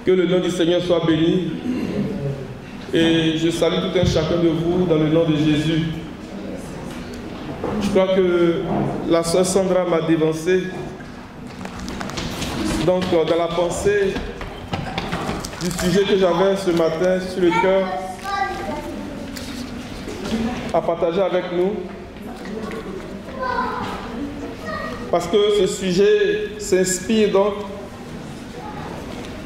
Que le nom du Seigneur soit béni. Et je salue tout un chacun de vous dans le nom de Jésus. Je crois que la sœur Sandra m'a dévancé. Donc, dans la pensée du sujet que j'avais ce matin sur le cœur à partager avec nous, parce que ce sujet s'inspire donc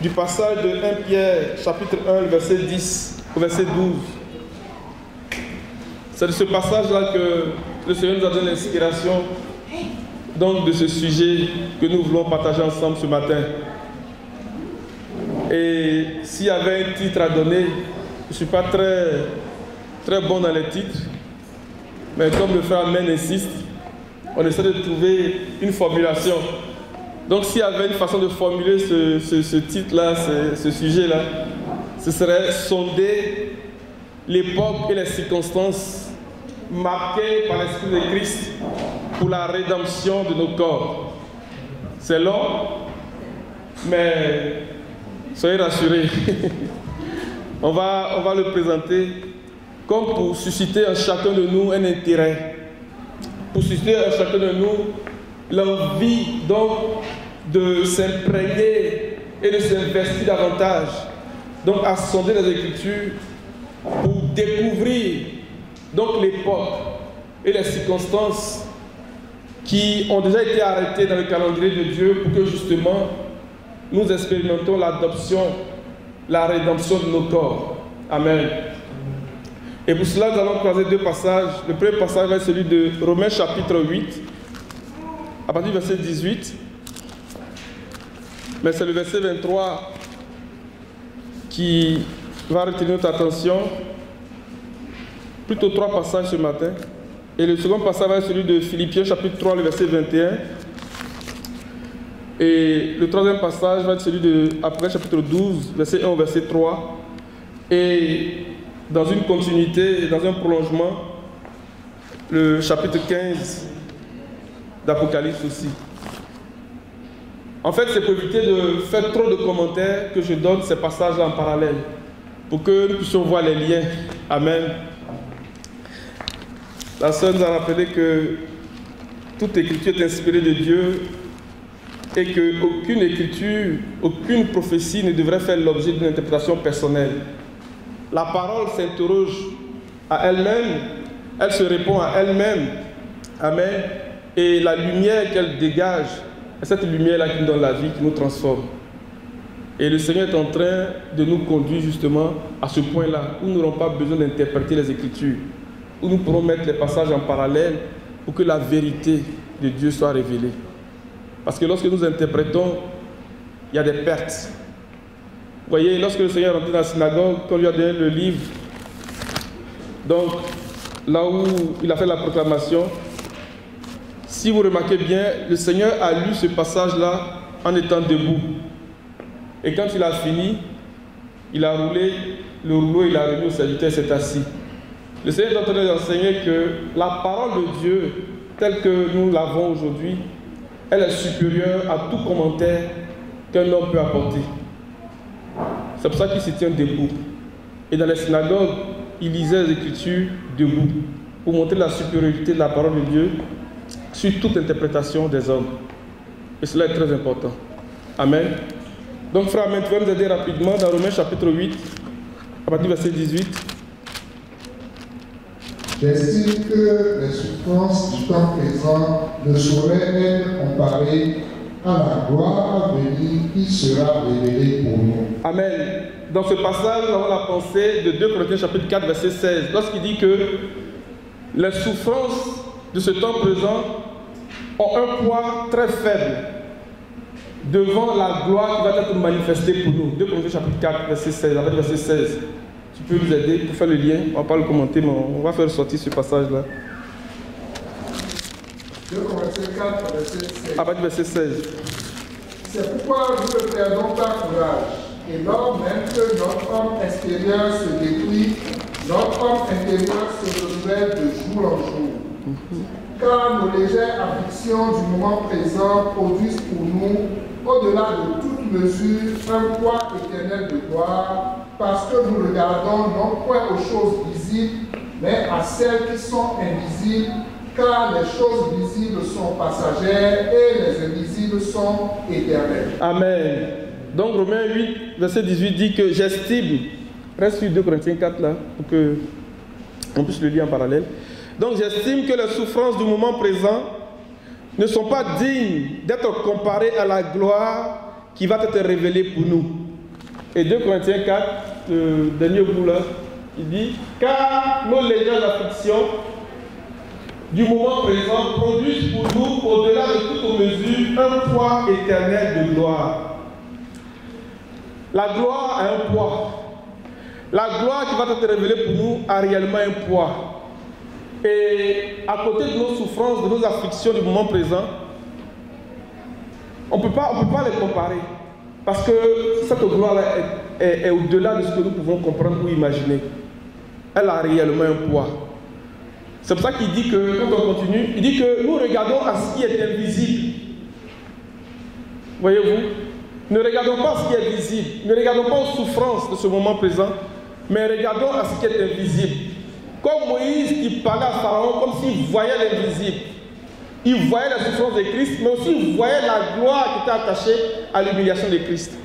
du passage de 1 Pierre, chapitre 1, verset 10 au verset 12. C'est de ce passage-là que le Seigneur nous a donné l'inspiration donc de ce sujet que nous voulons partager ensemble ce matin. Et s'il y avait un titre à donner, je ne suis pas très bon dans les titres, mais comme le frère Amen insiste, on essaie de trouver une formulation. Donc s'il y avait une façon de formuler ce titre-là, ce sujet-là, ce serait sonder l'époque et les circonstances marquées par l'Esprit de Christ pour la rédemption de nos corps. C'est long, mais soyez rassurés. on va le présenter comme pour susciter en chacun de nous un intérêt, pour susciter en chacun de nous l'envie donc de s'imprégner et de s'investir davantage, donc à sonder les Écritures pour découvrir donc l'époque et les circonstances qui ont déjà été arrêtées dans le calendrier de Dieu pour que justement nous expérimentons l'adoption, la rédemption de nos corps. Amen. Et pour cela, nous allons croiser deux passages. Le premier passage va être celui de Romains chapitre 8, à partir du verset 18. Mais c'est le verset 23 qui va retenir notre attention. Plutôt trois passages ce matin. Et le second passage va être celui de Philippiens chapitre 3, le verset 21. Et le troisième passage va être celui de Apocalypse chapitre 12, verset 1 au verset 3. Et dans une continuité, dans un prolongement, le chapitre 15 d'Apocalypse aussi. En fait, c'est pour éviter de faire trop de commentaires que je donne ces passages-là en parallèle, pour que nous puissions voir les liens. Amen. La sœur nous a rappelé que toute écriture est inspirée de Dieu et qu'aucune écriture, aucune prophétie ne devrait faire l'objet d'une interprétation personnelle. La parole s'interroge à elle-même, elle se répond à elle-même. Amen. Et la lumière qu'elle dégage, c'est cette lumière-là qui nous donne la vie, qui nous transforme. Et le Seigneur est en train de nous conduire justement à ce point-là, où nous n'aurons pas besoin d'interpréter les Écritures, où nous pourrons mettre les passages en parallèle pour que la vérité de Dieu soit révélée. Parce que lorsque nous interprétons, il y a des pertes. Vous voyez, lorsque le Seigneur est rentré dans la synagogue, quand on lui a donné le livre, donc là où il a fait la proclamation, si vous remarquez bien, le Seigneur a lu ce passage-là en étant debout. Et quand il a fini, il a roulé le rouleau, il a remis au serviteur et s'est assis. Le Seigneur est en train d'enseigner que la parole de Dieu, telle que nous l'avons aujourd'hui, elle est supérieure à tout commentaire qu'un homme peut apporter. C'est pour ça qu'il se tient debout. Et dans les synagogues, il lisait les Écritures debout, pour montrer la supériorité de la parole de Dieu sur toute interprétation des hommes. Et cela est très important. Amen. Donc, frère Amen, tu vas nous aider rapidement dans Romains chapitre 8, à partir du verset 18. J'estime que les souffrances du temps présent ne sauraient être comparées à la gloire à venir qui sera révélée pour nous. Amen. Dans ce passage, nous avons la pensée de 2 Corinthiens chapitre 4, verset 16, lorsqu'il dit que les souffrances de ce temps présent ont un poids très faible devant la gloire qui va être manifestée pour nous. 2 Corinthiens chapitre 4, verset 16, avec verset 16. Tu peux nous aider pour faire le lien? On ne va pas le commenter, mais on va faire sortir ce passage-là. 2 Corinthiens 4, verset 16. À partir du verset 16. C'est pourquoi nous ne perdons pas courage. Et lors même que notre homme extérieur se détruit, notre homme intérieur se renouvelle de jour en jour. Car nos légères afflictions du moment présent produisent pour nous, au-delà de toute toute mesure un poids éternel de gloire, parce que nous regardons non point aux choses visibles, mais à celles qui sont invisibles, car les choses visibles sont passagères et les invisibles sont éternelles. Amen. Donc Romains 8, verset 18 dit que j'estime, reste sur 2 Corinthiens 4 là, pour qu'on puisse le lire en parallèle. Donc j'estime que les souffrances du moment présent ne sont pas dignes d'être comparées à la gloire qui va être révélée pour nous. Et 2 Corinthiens 4, le dernier bout là, il dit, car nos légères afflictions du moment présent produisent pour nous, au-delà de toute mesure, un poids éternel de gloire. La gloire a un poids. La gloire qui va être révélée pour nous a réellement un poids. Et à côté de nos souffrances, de nos afflictions du moment présent, on ne peut pas les comparer. Parce que cette gloire-là est au-delà de ce que nous pouvons comprendre ou imaginer. Elle a réellement un poids. C'est pour ça qu'il dit que, quand on continue, il dit que nous regardons à ce qui est invisible. Voyez-vous? Ne regardons pas à ce qui est visible. Ne regardons pas aux souffrances de ce moment présent, mais regardons à ce qui est invisible. Comme Moïse qui parlait à Pharaon comme s'il voyait l'invisible. Il voyait la souffrance de Christ, mais aussi il voyait la gloire qui était attachée à l'humiliation de Christ.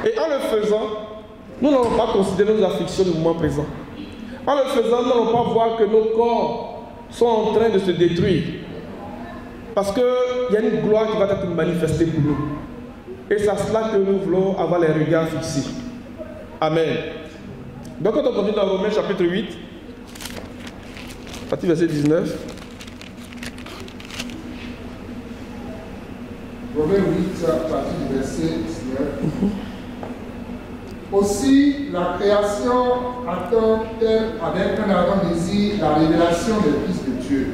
Et en le faisant, nous n'allons pas considérer nos afflictions du moment présent. En le faisant, nous n'allons pas voir que nos corps sont en train de se détruire. Parce qu'il y a une gloire qui va être manifestée pour nous. Et c'est à cela que nous voulons avoir les regards fixés. Amen. Donc quand on continue dans Romains chapitre 8, à partir du verset 19. Romains 8, à partir du verset 19. Aussi, la création attend-elle avec un ardent désir la révélation des fils de Dieu.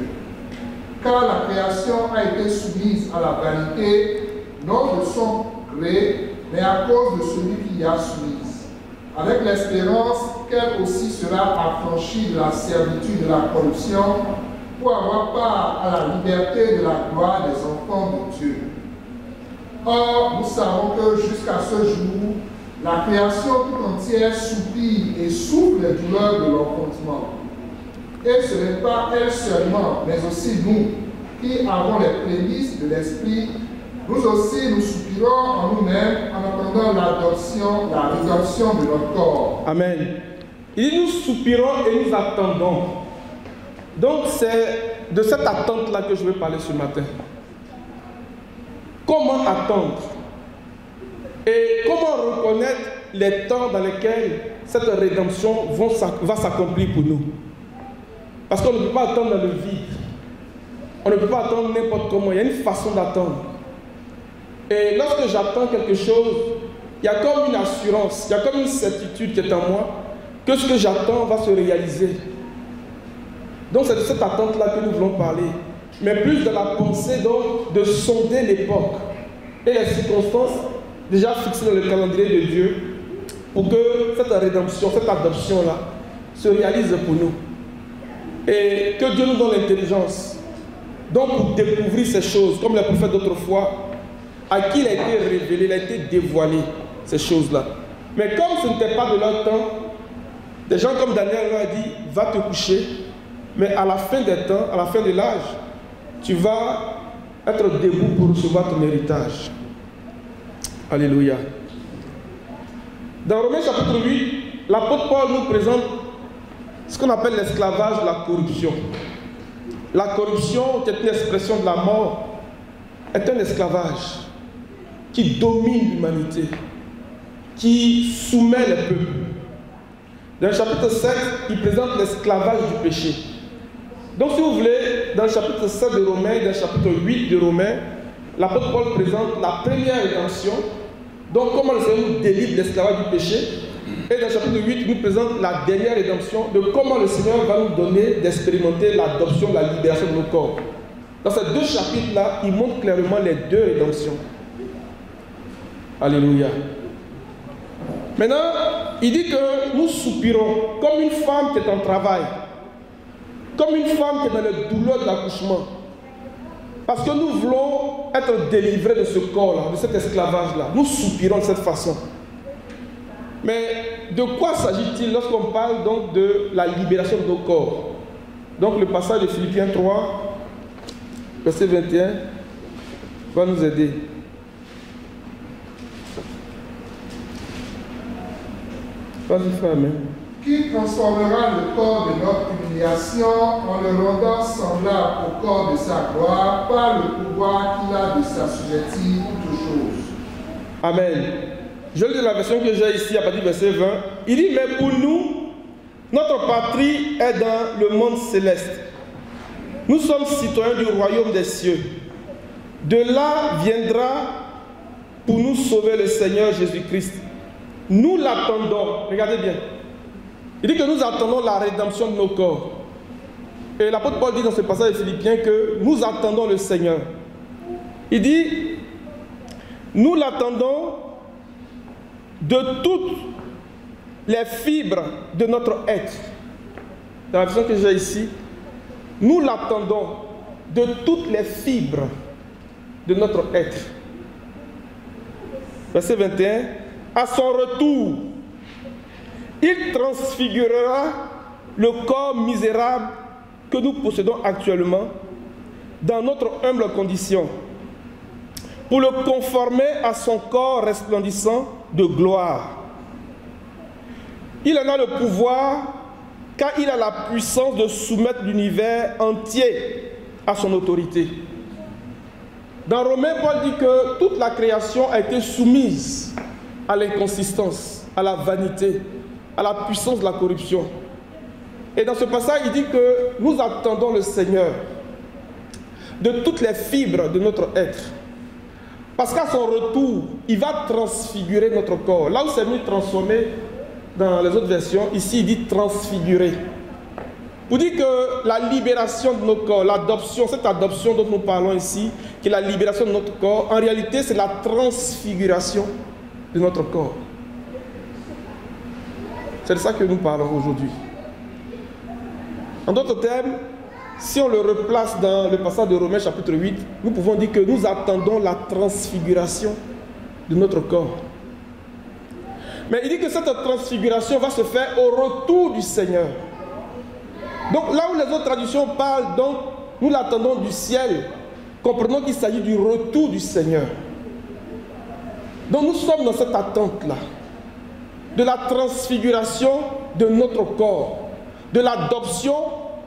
Car la création a été soumise à la vanité, non de son gré, mais à cause de celui qui y a soumise, avec l'espérance qu'elle aussi sera affranchie de la servitude de la corruption, pour avoir part à la liberté de la gloire des enfants de Dieu. Or, nous savons que jusqu'à ce jour, la création tout entière soupire et souffre les douleurs de l'enfantement. Et ce n'est pas elle seulement, mais aussi nous, qui avons les prémices de l'Esprit, nous aussi nous soupirons en nous-mêmes en attendant l'adoption, la rédemption de notre corps. Amen. Il dit nous soupirons et nous attendons. Donc c'est de cette attente-là que je vais parler ce matin. Comment attendre? Et comment reconnaître les temps dans lesquels cette rédemption va s'accomplir pour nous? Parce qu'on ne peut pas attendre dans le vide. On ne peut pas attendre n'importe comment. Il y a une façon d'attendre. Et lorsque j'attends quelque chose, il y a comme une assurance, il y a comme une certitude qui est en moi que ce que j'attends va se réaliser. Donc c'est de cette attente-là que nous voulons parler. Mais plus de la pensée donc de sonder l'époque et les circonstances déjà fixées dans le calendrier de Dieu pour que cette rédemption, cette adoption-là se réalise pour nous. Et que Dieu nous donne l'intelligence. Donc pour découvrir ces choses, comme les prophètes d'autrefois, à qui il a été révélé, il a été dévoilé, ces choses-là. Mais comme ce n'était pas de leur temps, des gens comme Daniel leur a dit, va te coucher, mais à la fin des temps, à la fin de l'âge, tu vas être debout pour recevoir ton héritage. Alléluia. Dans Romains chapitre 8, l'apôtre Paul nous présente ce qu'on appelle l'esclavage de la corruption. La corruption, qui est une expression de la mort, est un esclavage qui domine l'humanité, qui soumet les peuples. Dans le chapitre 7, il présente l'esclavage du péché. Donc si vous voulez, dans le chapitre 7 de Romains, dans le chapitre 8 de Romains, l'apôtre Paul présente la première rédemption, donc comment le Seigneur nous délivre de l'esclavage du péché. Et dans le chapitre 8, il nous présente la dernière rédemption, de comment le Seigneur va nous donner d'expérimenter l'adoption, la libération de nos corps. Dans ces deux chapitres-là, il montre clairement les deux rédemptions. Alléluia. Maintenant, il dit que nous soupirons comme une femme qui est en travail, comme une femme qui est dans le douleur de l'accouchement. Parce que nous voulons être délivrés de ce corps-là, de cet esclavage-là. Nous soupirons de cette façon. Mais de quoi s'agit-il lorsqu'on parle donc de la libération de nos corps? Donc le passage de Philippiens 3, verset 21, va nous aider. Vas-y, frère, amen. Qui transformera le corps de notre humiliation en le rendant semblable au corps de sa gloire par le pouvoir qu'il a de s'assujettir toutes choses. Amen. Je lis la version que j'ai ici à partir du verset 20. Il dit, mais pour nous, notre patrie est dans le monde céleste. Nous sommes citoyens du royaume des cieux. De là viendra pour nous sauver le Seigneur Jésus-Christ. Nous l'attendons. Regardez bien. Il dit que nous attendons la rédemption de nos corps. Et l'apôtre Paul dit dans ce passage de Philippiens que nous attendons le Seigneur. Il dit, nous l'attendons de toutes les fibres de notre être. Dans la version que j'ai ici, nous l'attendons de toutes les fibres de notre être. Verset 21. À son retour, il transfigurera le corps misérable que nous possédons actuellement dans notre humble condition pour le conformer à son corps resplendissant de gloire. Il en a le pouvoir car il a la puissance de soumettre l'univers entier à son autorité. Dans Romains, Paul dit que toute la création a été soumise à l'inconsistance, à la vanité, à la puissance de la corruption. Et dans ce passage, il dit que nous attendons le Seigneur de toutes les fibres de notre être. Parce qu'à son retour, il va transfigurer notre corps. Là où c'est mis transformer dans les autres versions, ici il dit transfigurer. Pour dire que la libération de nos corps, l'adoption, cette adoption dont nous parlons ici, qui est la libération de notre corps, en réalité c'est la transfiguration de notre corps. C'est de ça que nous parlons aujourd'hui. En d'autres termes, si on le replace dans le passage de Romains chapitre 8, nous pouvons dire que nous attendons la transfiguration de notre corps. Mais il dit que cette transfiguration va se faire au retour du Seigneur. Donc là où les autres traditions parlent, donc, nous l'attendons du ciel, comprenons qu'il s'agit du retour du Seigneur. Donc nous sommes dans cette attente-là, de la transfiguration de notre corps, de l'adoption,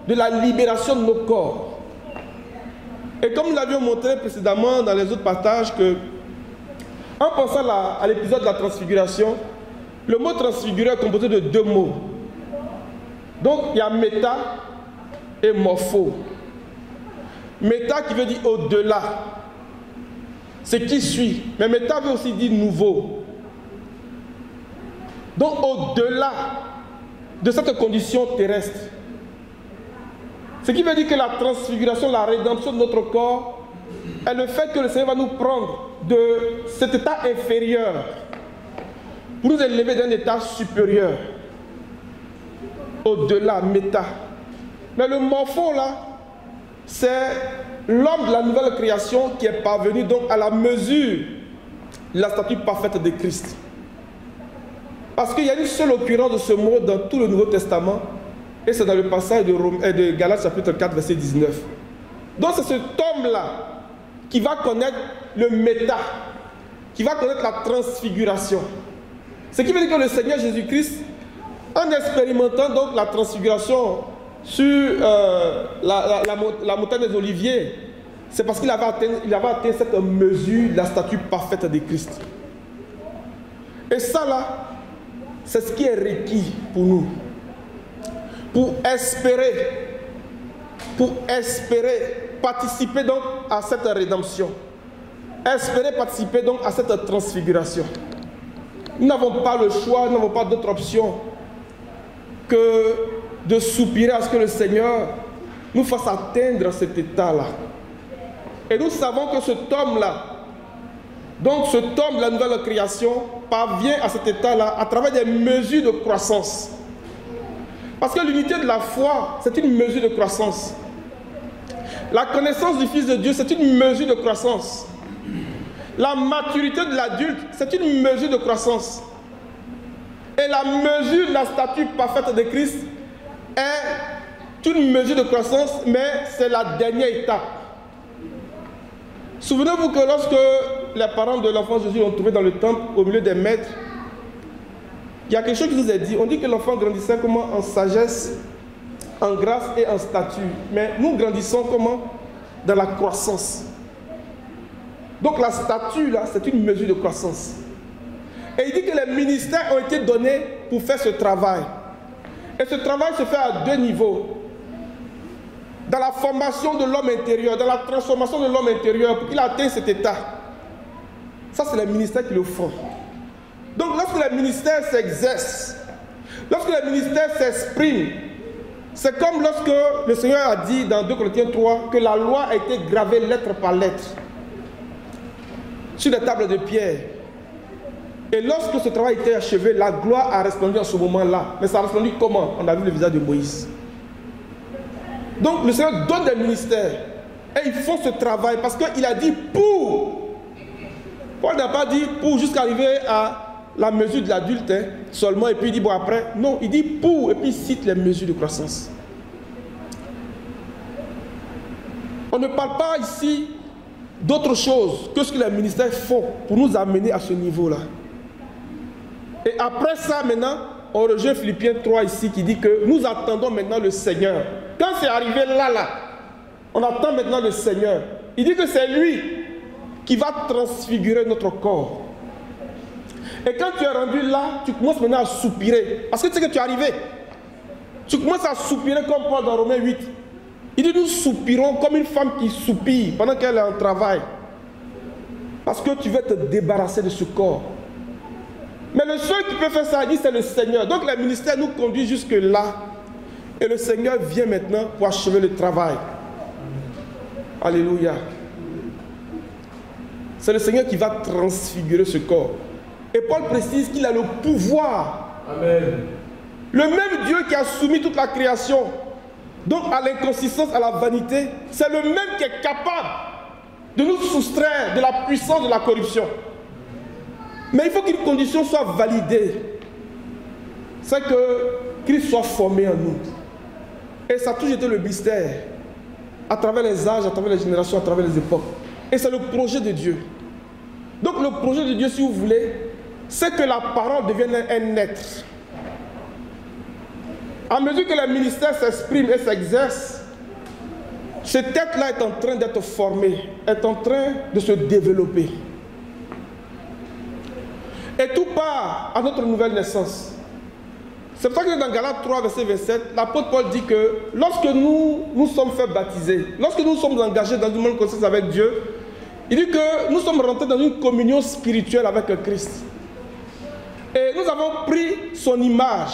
de la libération de nos corps. Et comme nous l'avions montré précédemment dans les autres passages, que, en pensant à l'épisode de la transfiguration, le mot transfiguré est composé de deux mots. Donc il y a méta et morpho. Méta qui veut dire au-delà, ce qui suit. Mais méta veut aussi dire nouveau. Donc au-delà de cette condition terrestre. Ce qui veut dire que la transfiguration, la rédemption de notre corps est le fait que le Seigneur va nous prendre de cet état inférieur pour nous élever d'un état supérieur. Au-delà, méta. Mais le morpho là, c'est l'homme de la nouvelle création qui est parvenu donc à la mesure de la statue parfaite de Christ. Parce qu'il y a une seule occurrence de ce mot dans tout le Nouveau Testament, et c'est dans le passage de Galates chapitre 4 verset 19. Donc c'est cet homme-là qui va connaître le méta, qui va connaître la transfiguration. Ce qui veut dire que le Seigneur Jésus-Christ, en expérimentant donc la transfiguration sur la montagne des Oliviers, c'est parce qu'il avait atteint cette mesure de la statue parfaite de Christ. Et ça là, c'est ce qui est requis pour nous. Pour espérer participer donc à cette rédemption. Espérer participer donc à cette transfiguration. Nous n'avons pas le choix, nous n'avons pas d'autre option que de soupirer à ce que le Seigneur nous fasse atteindre cet état-là. Et nous savons que cet homme-là, donc cet homme de la nouvelle création, parvient à cet état-là à travers des mesures de croissance. Parce que l'unité de la foi, c'est une mesure de croissance. La connaissance du Fils de Dieu, c'est une mesure de croissance. La maturité de l'adulte, c'est une mesure de croissance. Et la mesure de la stature parfaite de Christ est une mesure de croissance, mais c'est la dernière étape. Souvenez-vous que lorsque les parents de l'enfant Jésus l'ont trouvé dans le temple, au milieu des maîtres, il y a quelque chose qui nous est dit. On dit que l'enfant grandissait comment? En sagesse, en grâce et en stature. Mais nous grandissons comment? Dans la croissance. Donc la stature, là, c'est une mesure de croissance. Et il dit que les ministères ont été donnés pour faire ce travail. Et ce travail se fait à deux niveaux. Dans la formation de l'homme intérieur, dans la transformation de l'homme intérieur, pour qu'il atteigne cet état. Ça, c'est les ministères qui le font. Donc lorsque les ministères s'exercent, lorsque les ministères s'expriment, c'est comme lorsque le Seigneur a dit dans 2 Corinthiens 3 que la loi a été gravée lettre par lettre sur les tables de pierre. Et lorsque ce travail a été achevé, la gloire a resplendu en ce moment-là. Mais ça a resplendu comment? On a vu le visage de Moïse. Donc le Seigneur donne des ministères et ils font ce travail parce qu'il a dit pour. Paul n'a pas dit pour jusqu'à arriver à la mesure de l'adulte seulement et puis il dit bon après. Non, il dit pour et puis il cite les mesures de croissance. On ne parle pas ici d'autre chose que ce que les ministères font pour nous amener à ce niveau-là. Et après ça maintenant, on rejoint Philippiens 3 ici qui dit que nous attendons maintenant le Seigneur. Quand c'est arrivé là, on attend maintenant le Seigneur. Il dit que c'est lui qui va transfigurer notre corps. Et quand tu es rendu là, tu commences maintenant à soupirer. Parce que tu sais que tu es arrivé. Tu commences à soupirer comme Paul dans Romains 8. Il dit nous soupirons comme une femme qui soupire pendant qu'elle est en travail. Parce que tu veux te débarrasser de ce corps. Mais le seul qui peut faire ça, il dit c'est le Seigneur. Donc le ministère nous conduit jusque là. Et le Seigneur vient maintenant pour achever le travail. Alléluia. C'est le Seigneur qui va transfigurer ce corps. Et Paul précise qu'il a le pouvoir. Amen. Le même Dieu qui a soumis toute la création, donc à l'inconsistance, à la vanité, c'est le même qui est capable de nous soustraire de la puissance de la corruption. Mais il faut qu'une condition soit validée. C'est que Christ soit formé en nous. Et ça a toujours été le mystère. À travers les âges, à travers les générations, à travers les époques. Et c'est le projet de Dieu. Donc le projet de Dieu, si vous voulez, c'est que la parole devienne un être. À mesure que le ministère s'exprime et s'exerce, cette tête-là est en train d'être formée, est en train de se développer. Et tout part à notre nouvelle naissance. C'est pour ça que dans Galates 3, verset 27, l'apôtre Paul dit que lorsque nous sommes fait baptiser, lorsque nous sommes engagés dans une bonne conscience avec Dieu, il dit que nous sommes rentrés dans une communion spirituelle avec Christ. Et nous avons pris son image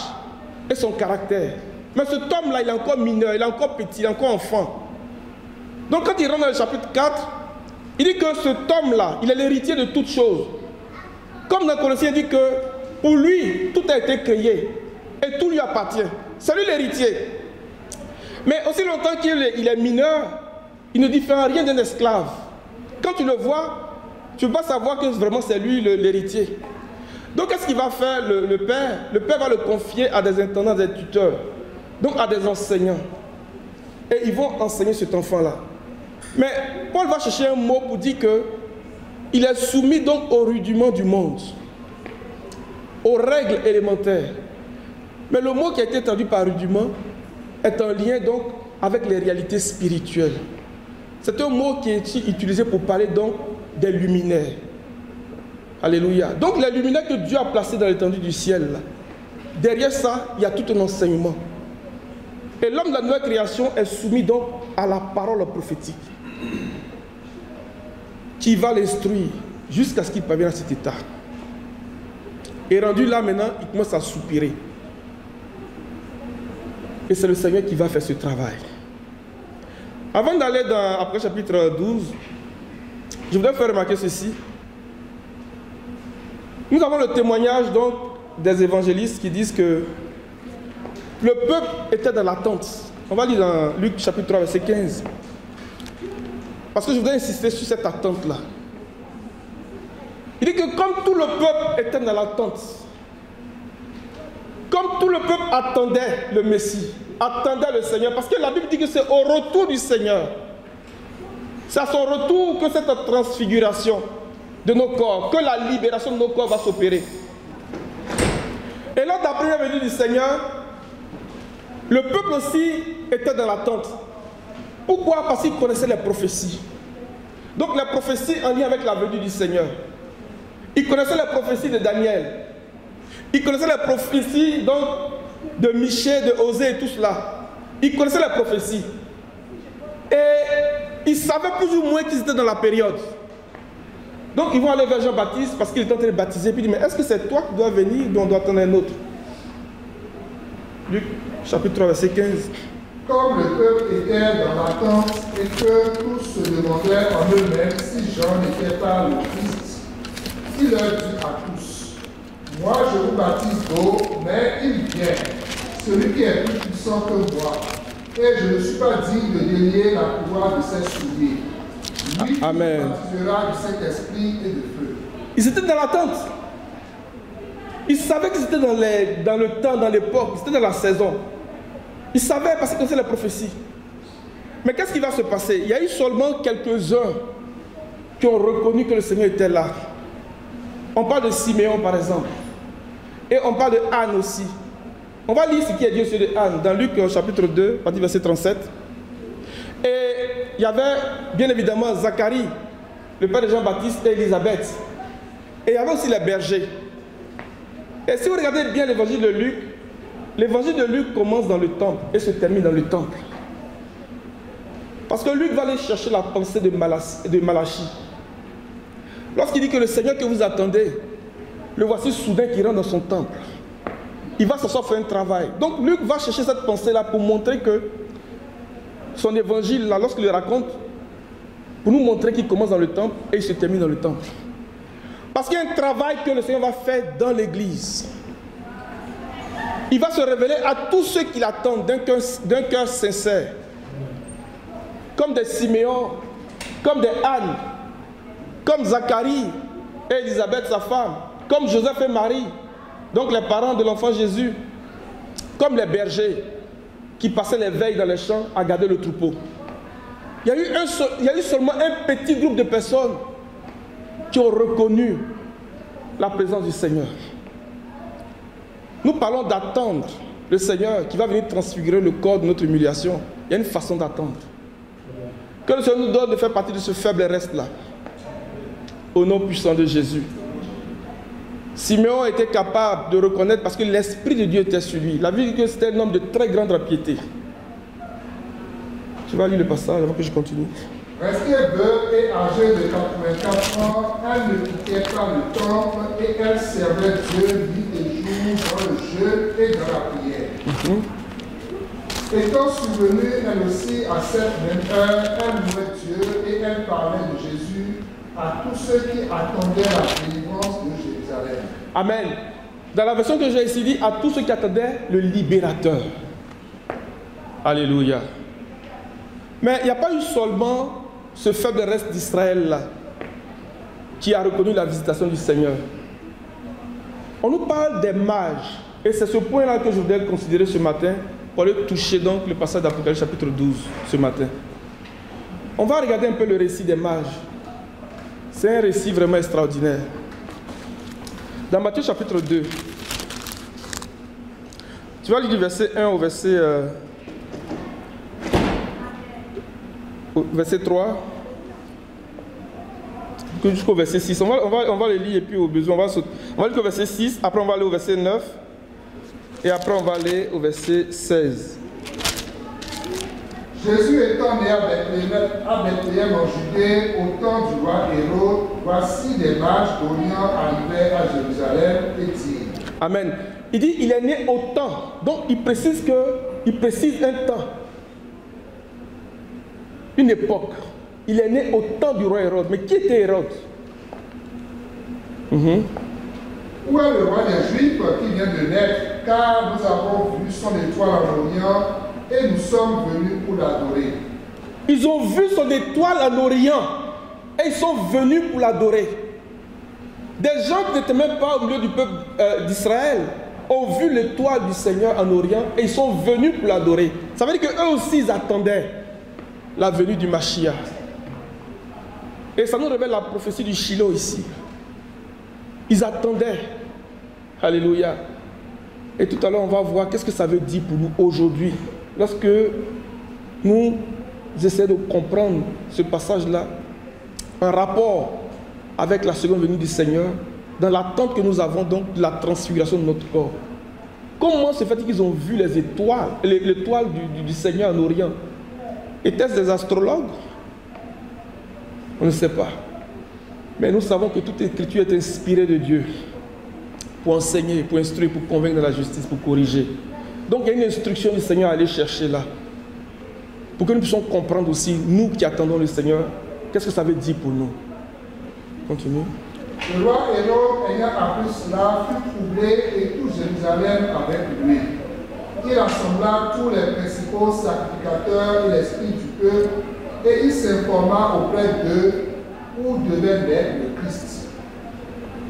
et son caractère. Mais cet homme-là, il est encore mineur, il est encore petit, il est encore enfant. Donc quand il rentre dans le chapitre 4, il dit que cet homme-là, il est l'héritier de toutes choses. Comme dans Colossiens, il dit que pour lui, tout a été créé et tout lui appartient. C'est lui l'héritier. Mais aussi longtemps qu'il est mineur, il ne diffère rien d'un esclave. Quand tu le vois, tu ne peux pas savoir que vraiment c'est lui l'héritier. Donc qu'est-ce qu'il va faire le père? Le père va le confier à des intendants, des tuteurs, donc à des enseignants. Et ils vont enseigner cet enfant-là. Mais Paul va chercher un mot pour dire que il est soumis donc aux rudiments du monde, aux règles élémentaires. Mais le mot qui a été traduit par rudiment est en lien donc avec les réalités spirituelles. C'est un mot qui est utilisé pour parler donc des luminaires. Alléluia. Donc les luminaires que Dieu a placés dans l'étendue du ciel, là, derrière ça, il y a tout un enseignement. Et l'homme de la nouvelle création est soumis donc à la parole prophétique, qui va l'instruire jusqu'à ce qu'il parvienne à cet état. Et rendu là maintenant, il commence à soupirer. Et c'est le Seigneur qui va faire ce travail. Avant d'aller après chapitre 12, je voudrais faire remarquer ceci. Nous avons le témoignage donc des évangélistes qui disent que le peuple était dans l'attente. On va lire dans Luc chapitre 3, verset 15. Parce que je voudrais insister sur cette attente-là. Il dit que comme tout le peuple était dans l'attente, comme tout le peuple attendait le Messie, attendait le Seigneur, parce que la Bible dit que c'est au retour du Seigneur, c'est à son retour que cette transfiguration de nos corps, que la libération de nos corps va s'opérer. Et lors de la première venue du Seigneur, le peuple aussi était dans l'attente. Pourquoi? Parce qu'il connaissait les prophéties. Donc les prophéties en lien avec la venue du Seigneur. Il connaissait les prophéties de Daniel. Il connaissait les prophéties donc, de Michée, de Osée et tout cela. Il connaissait les prophéties. Et il savait plus ou moins qu'ils étaient dans la période. Donc ils vont aller vers Jean-Baptiste parce qu'il est en train de baptiser. Puis il dit, mais est-ce que c'est toi qui dois venir ou on doit attendre un autre? Luc chapitre 3 verset 15. Comme le peuple était dans l'attente et que tous se demandaient en eux-mêmes si Jean n'était pas le Christ, il leur dit à tous, moi je vous baptise d'eau, mais il vient, celui qui est plus puissant que moi, et je ne suis pas digne de délier la pouvoir de ses souliers. Lui Amen. baptisera du Saint-Esprit et de feu. Ils étaient dans l'attente. Ils savaient qu'ils étaient dans le temps, dans l'époque, ils étaient dans la saison. Ils savaient parce qu'ils connaissaient les prophéties. Mais qu'est-ce qui va se passer? Il y a eu seulement quelques-uns qui ont reconnu que le Seigneur était là. On parle de Siméon par exemple. Et on parle de Anne aussi. On va lire ce qui est dit au sujet de Anne dans Luc chapitre 2, partie verset 37. Et il y avait bien évidemment Zacharie, le père de Jean-Baptiste et Élisabeth. Et il y avait aussi les bergers. Et si vous regardez bien l'évangile de Luc commence dans le temple et se termine dans le temple. Parce que Luc va aller chercher la pensée de Malachie. Lorsqu'il dit que le Seigneur que vous attendez, le voici soudain qui rentre dans son temple. Il va s'asseoir faire un travail. Donc Luc va chercher cette pensée-là pour montrer que son évangile, là, lorsqu'il le raconte, pour nous montrer qu'il commence dans le temple et il se termine dans le temple. Parce qu'il y a un travail que le Seigneur va faire dans l'église. Il va se révéler à tous ceux qui l'attendent d'un cœur sincère. Comme des Siméon, comme des Anne, comme Zacharie et Élisabeth sa femme, comme Joseph et Marie, donc les parents de l'enfant Jésus, comme les bergers qui passaient les veilles dans les champs à garder le troupeau. Il y a eu seulement un petit groupe de personnes qui ont reconnu la présence du Seigneur. Nous parlons d'attendre le Seigneur qui va venir transfigurer le corps de notre humiliation. Il y a une façon d'attendre. Que le Seigneur nous donne de faire partie de ce faible reste-là. Au nom puissant de Jésus. Siméon était capable de reconnaître parce que l'Esprit de Dieu était sur lui. La Bible dit que c'était un homme de très grande piété. Je vais lire le passage avant que je continue. Resté veuve et âgée de 84 ans, elle ne quittait pas le temple et elle servait Dieu nuit et jour dans le jeûne et dans la prière. Étant survenue, elle aussi, à cette même heure, elle louait Dieu et elle parlait de Jésus à tous ceux qui attendaient la délivrance de Jérusalem. Amen. Dans la version que j'ai ici dit, à tous ceux qui attendaient le libérateur. Alléluia. Mais il n'y a pas eu seulement ce faible reste d'Israël là qui a reconnu la visitation du Seigneur. On nous parle des mages. Et c'est ce point-là que je voudrais considérer ce matin pour aller toucher donc le passage d'Apocalypse chapitre 12 ce matin. On va regarder un peu le récit des mages. C'est un récit vraiment extraordinaire. Dans Matthieu chapitre 2, tu vas lire du verset 1 au verset 3 jusqu'au verset 6. On va le lire et puis au besoin, on va lire au verset 6, après on va aller au verset 9 et après on va aller au verset 16. Jésus étant né à Bethléem en Judée, au temps du roi Hérode, voici des mages d'Orient arrivaient à Jérusalem et dirent. Amen. Il dit il est né au temps. Donc il précise un temps. Une époque. Il est né au temps du roi Hérode. Mais qui était Hérode? Où est le roi des Juifs qui vient de naître? Car nous avons vu son étoile en Orient et nous sommes venus pour l'adorer. Ils ont vu son étoile en Orient et ils sont venus pour l'adorer. Des gens qui n'étaient même pas au milieu du peuple d'Israël ont vu l'étoile du Seigneur en Orient et ils sont venus pour l'adorer. Ça veut dire qu'eux aussi ils attendaient la venue du Mashiach. Et ça nous révèle la prophétie du Shiloh ici. Ils attendaient. Alléluia. Et tout à l'heure on va voir qu'est-ce que ça veut dire pour nous aujourd'hui. Lorsque nous essayons de comprendre ce passage-là en rapport avec la seconde venue du Seigneur, dans l'attente que nous avons donc de la transfiguration de notre corps. Comment se fait-il qu'ils ont vu les étoiles, l'étoile du Seigneur en Orient? Étaient-ce des astrologues? On ne sait pas. Mais nous savons que toute écriture est inspirée de Dieu pour enseigner, pour instruire, pour convaincre de la justice, pour corriger. Donc il y a une instruction du Seigneur à aller chercher là, pour que nous puissions comprendre aussi, nous qui attendons le Seigneur, qu'est-ce que ça veut dire pour nous. Continue. Le roi Hérode, ayant appris cela, fut troublé et tout Jérusalem avec lui. Il rassembla tous les principaux sacrificateurs et l'esprit du peuple, et il s'informa auprès d'eux où devait naître le Christ.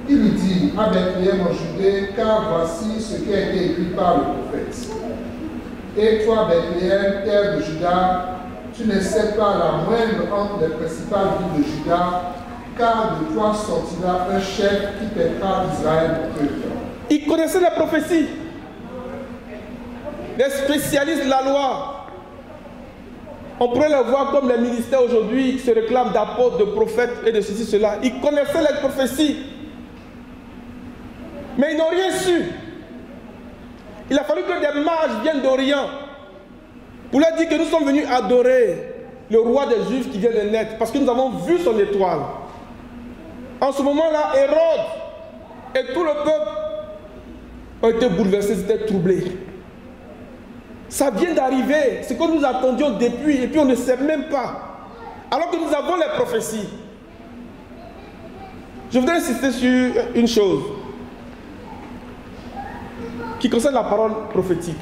Il lui dit, à Bethléem en Judée, car voici ce qui a été écrit par le prophète. Et toi, Bethléem, terre de Juda, tu ne sais pas la moindre entre les principales villes de Juda, car de toi sortira un chef qui pètera Israël au peuple. Ils connaissaient la prophétie. Les spécialistes de la loi. On pourrait les voir comme les ministères aujourd'hui qui se réclament d'apôtres, de prophètes et de ceci, cela. Ils connaissaient les prophéties. Mais ils n'ont rien su. Il a fallu que des mages viennent d'Orient pour leur dire que nous sommes venus adorer le roi des Juifs qui vient de naître parce que nous avons vu son étoile. En ce moment-là, Hérode et tout le peuple ont été bouleversés, ils étaient troublés. Ça vient d'arriver, ce que nous attendions depuis, et puis on ne sait même pas. Alors que nous avons les prophéties. Je voudrais insister sur une chose qui concerne la parole prophétique.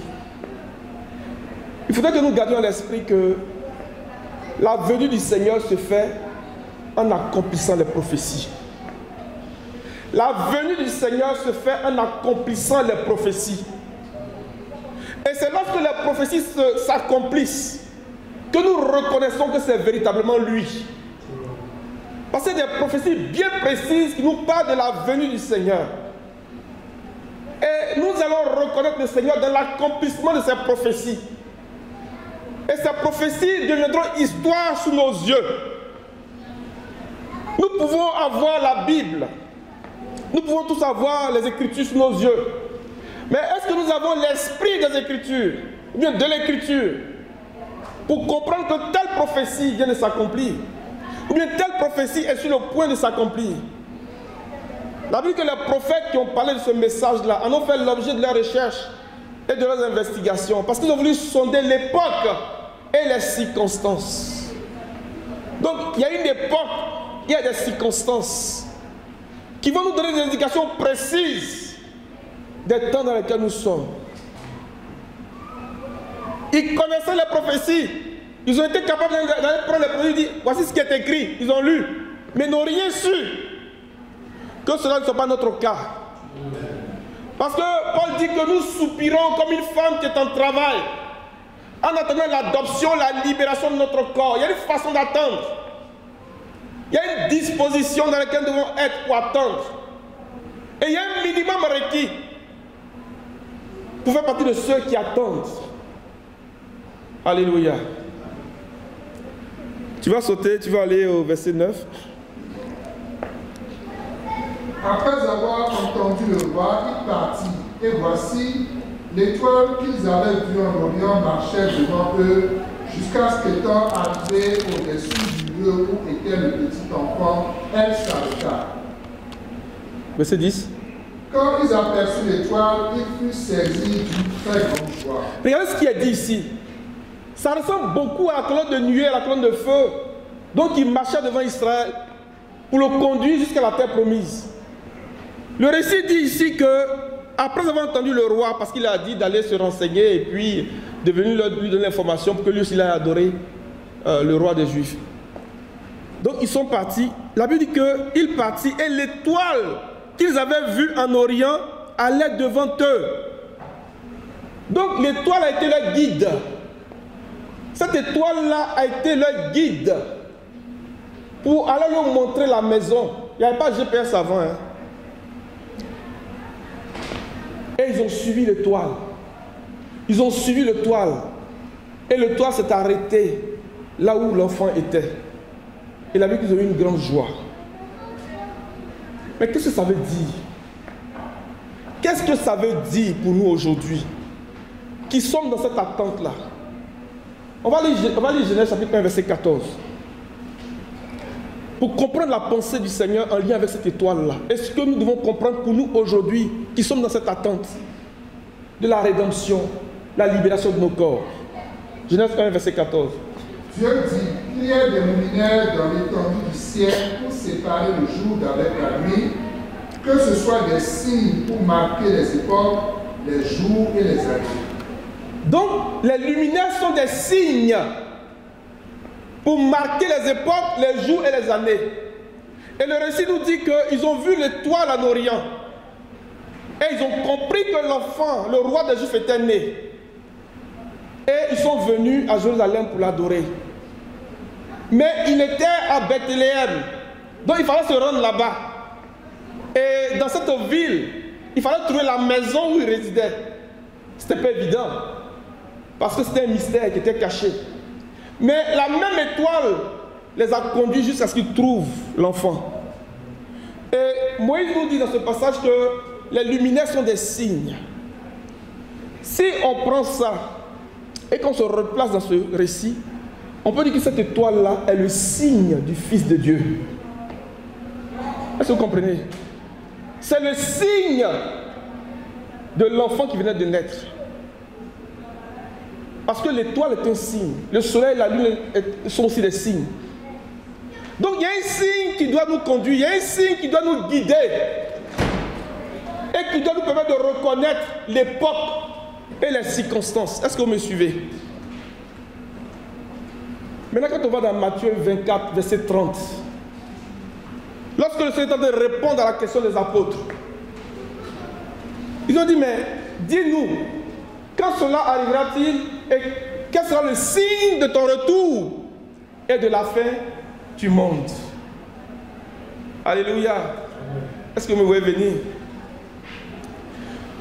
Il faudrait que nous gardions à l'esprit que la venue du Seigneur se fait en accomplissant les prophéties. La venue du Seigneur se fait en accomplissant les prophéties. Et c'est lorsque les prophéties s'accomplissent que nous reconnaissons que c'est véritablement lui. Parce que c'est des prophéties bien précises qui nous parlent de la venue du Seigneur. Et nous allons reconnaître le Seigneur dans l'accomplissement de ces prophéties. Et ces prophéties deviendront histoire sous nos yeux. Nous pouvons avoir la Bible. Nous pouvons tous avoir les Écritures sous nos yeux. Mais est-ce que nous avons l'esprit des Écritures, ou bien de l'Écriture, pour comprendre que telle prophétie vient de s'accomplir, ou bien telle prophétie est sur le point de s'accomplir? La Bible dit que les prophètes qui ont parlé de ce message-là en ont fait l'objet de leurs recherches et de leurs investigations, parce qu'ils ont voulu sonder l'époque et les circonstances. Donc, il y a une époque, il y a des circonstances qui vont nous donner des indications précises des temps dans lesquels nous sommes. Ils connaissaient les prophéties. Ils ont été capables d'aller prendre les prophéties et dire, voici ce qui est écrit. Ils ont lu. Mais n'ont rien su. Que cela ne soit pas notre cas. Parce que Paul dit que nous soupirons comme une femme qui est en travail, en attendant l'adoption, la libération de notre corps. Il y a une façon d'attendre. Il y a une disposition dans laquelle nous devons être pour attendre. Et il y a un minimum requis pour faire partie de ceux qui attendent. Alléluia. Tu vas sauter, tu vas aller au verset 9. Après avoir entendu le roi, il partit. Et voici, l'étoile qu'ils avaient vue en Orient marchait devant eux, jusqu'à ce qu'étant arrivée au-dessus du lieu où était le petit enfant, elle s'arrêta. Verset 10. Quand ils aperçurent l'étoile, ils furent saisis d'une très grande joie. Regardez ce qui est dit ici. Ça ressemble beaucoup à la colonne de nuée, à la colonne de feu. Donc il marchait devant Israël pour le conduire jusqu'à la terre promise. Le récit dit ici que, après avoir entendu le roi, parce qu'il a dit d'aller se renseigner et puis de venir lui donner l'information pour que lui aussi l'aille adorer, le roi des Juifs. Donc ils sont partis. La Bible dit qu'ils partirent et l'étoile qu'ils avaient vue en Orient allait devant eux. Donc l'étoile a été leur guide. Cette étoile-là a été leur guide pour aller leur montrer la maison. Il n'y avait pas de GPS avant. Hein. Et ils ont suivi l'étoile. Ils ont suivi l'étoile. Et l'étoile s'est arrêtée là où l'enfant était. Et la Bible, ils ont eu une grande joie. Mais qu'est-ce que ça veut dire? Qu'est-ce que ça veut dire pour nous aujourd'hui qui sommes dans cette attente-là? On va lire Genèse chapitre 1, verset 14. Pour comprendre la pensée du Seigneur en lien avec cette étoile-là. Est-ce que nous devons comprendre pour nous aujourd'hui qui sommes dans cette attente de la rédemption, la libération de nos corps? Genèse 1, verset 14. Dieu dit qu'il y a des luminaires dans l'étendue du ciel pour séparer le jour d'avec la nuit, que ce soit des signes pour marquer les époques, les jours et les années. Donc, les luminaires sont des signes pour marquer les époques, les jours et les années. Et le récit nous dit qu'ils ont vu l'étoile en Orient. Et ils ont compris que l'enfant, le roi des Juifs, était né. Et ils sont venus à Jérusalem pour l'adorer. Mais il était à Bethléem. Donc il fallait se rendre là-bas. Et dans cette ville, il fallait trouver la maison où il résidait. Ce n'était pas évident. Parce que c'était un mystère qui était caché. Mais la même étoile les a conduits jusqu'à ce qu'ils trouvent l'enfant. Et Moïse nous dit dans ce passage que les luminaires sont des signes. Si on prend ça et qu'on se replace dans ce récit, on peut dire que cette étoile-là est le signe du Fils de Dieu. Est-ce que vous comprenez? C'est le signe de l'enfant qui venait de naître. Parce que l'étoile est un signe. Le soleil et la lune sont aussi des signes. Donc il y a un signe qui doit nous conduire, il y a un signe qui doit nous guider et qui doit nous permettre de reconnaître l'époque et les circonstances. Est-ce que vous me suivez? Maintenant, quand on va dans Matthieu 24, verset 30, lorsque le Seigneur est en train de répondre à la question des apôtres, ils ont dit, mais dis-nous, quand cela arrivera-t-il et quel sera le signe de ton retour et de la fin du monde? Alléluia. Est-ce que vous me voyez venir?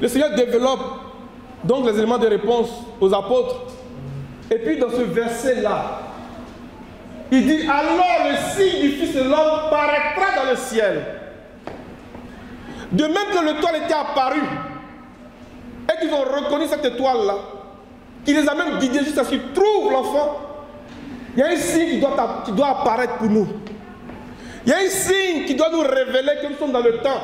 Le Seigneur développe donc les éléments de réponse aux apôtres. Et puis dans ce verset-là, il dit, alors le signe du Fils de l'homme paraîtra dans le ciel. De même que l'étoile était apparue, et qu'ils ont reconnu cette étoile-là, qui les a même guidés jusqu'à ce qu'ils trouvent l'enfant, il y a un signe qui doit apparaître pour nous. Il y a un signe qui doit nous révéler que nous sommes dans le temps.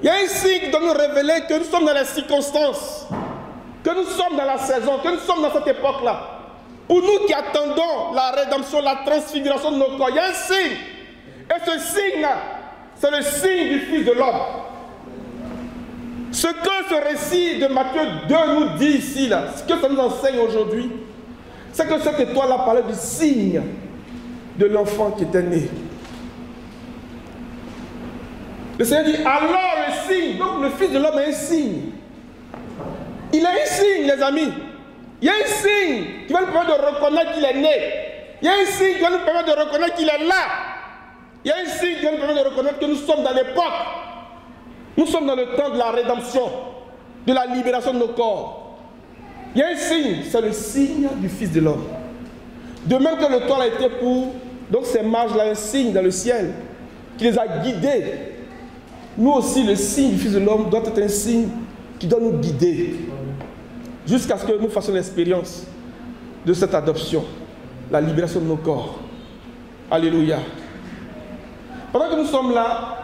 Il y a un signe qui doit nous révéler que nous sommes dans les circonstances, que nous sommes dans la saison, que nous sommes dans cette époque-là. Pour nous qui attendons la rédemption, la transfiguration de nos corps, il y a un signe. Et ce signe-là, c'est le signe du Fils de l'homme. Ce que ce récit de Matthieu 2 nous dit ici, là, ce que ça nous enseigne aujourd'hui, c'est que cette étoile-là parlait du signe de l'enfant qui était né. Le Seigneur dit, alors le signe, donc le Fils de l'homme est un signe. Il a un signe, les amis. Il y a un signe qui va nous permettre de reconnaître qu'il est né. Il y a un signe qui va nous permettre de reconnaître qu'il est là. Il y a un signe qui va nous permettre de reconnaître que nous sommes dans l'époque. Nous sommes dans le temps de la rédemption, de la libération de nos corps. Il y a un signe, c'est le signe du Fils de l'homme. De même que l'étoile a été pour donc ces mages-là un signe dans le ciel qui les a guidés. Nous aussi, le signe du Fils de l'homme doit être un signe qui doit nous guider jusqu'à ce que nous fassions l'expérience de cette adoption, la libération de nos corps. Alléluia. Pendant que nous sommes là,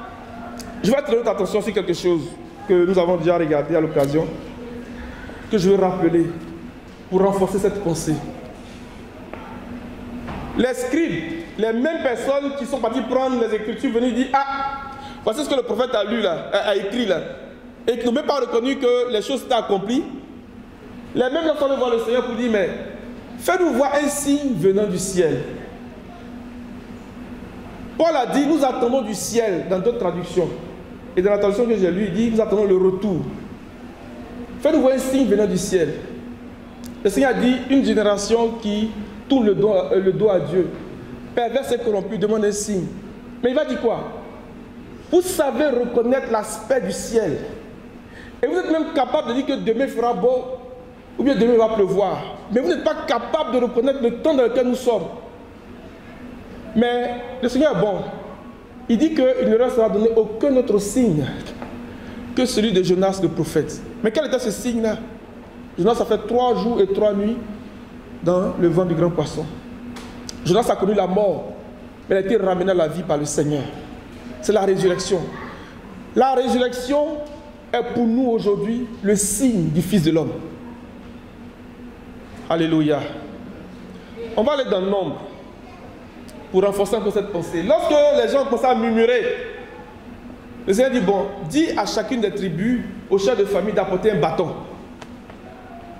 je vais attirer notre attention sur quelque chose que nous avons déjà regardé à l'occasion, que je veux rappeler pour renforcer cette pensée. Les scribes, les mêmes personnes qui sont parties prendre les Écritures, venaient dire, ah, voici ce que le prophète a lu là, a écrit là, et qui n'ont même pas reconnu que les choses étaient accomplies. Les mêmes gens sont allés voir le Seigneur pour dire, mais fais-nous voir un signe venant du ciel. Paul a dit, nous attendons du ciel dans d'autres traductions. Et dans la traduction que j'ai lue, il dit, nous attendons le retour. Fais-nous voir un signe venant du ciel. Le Seigneur a dit, une génération qui tourne le dos à Dieu, perverse et corrompue, demande un signe. Mais il va dire quoi? Vous savez reconnaître l'aspect du ciel. Et vous êtes même capable de dire que demain fera beau, ou bien demain va pleuvoir. Mais vous n'êtes pas capable de reconnaître le temps dans lequel nous sommes. Mais le Seigneur est bon. Il dit qu'il ne leur sera donné aucun autre signe que celui de Jonas le prophète. Mais quel était ce signe-là? Jonas a fait 3 jours et 3 nuits dans le vent du grand poisson. Jonas a connu la mort, mais il a été ramené à la vie par le Seigneur. C'est la résurrection. La résurrection est pour nous aujourd'hui le signe du Fils de l'homme. Alléluia. On va aller dans le nombre pour renforcer un peu cette pensée. Lorsque les gens commencent à murmurer, le Seigneur dit, bon, dis à chacune des tribus, aux chefs de famille d'apporter un bâton.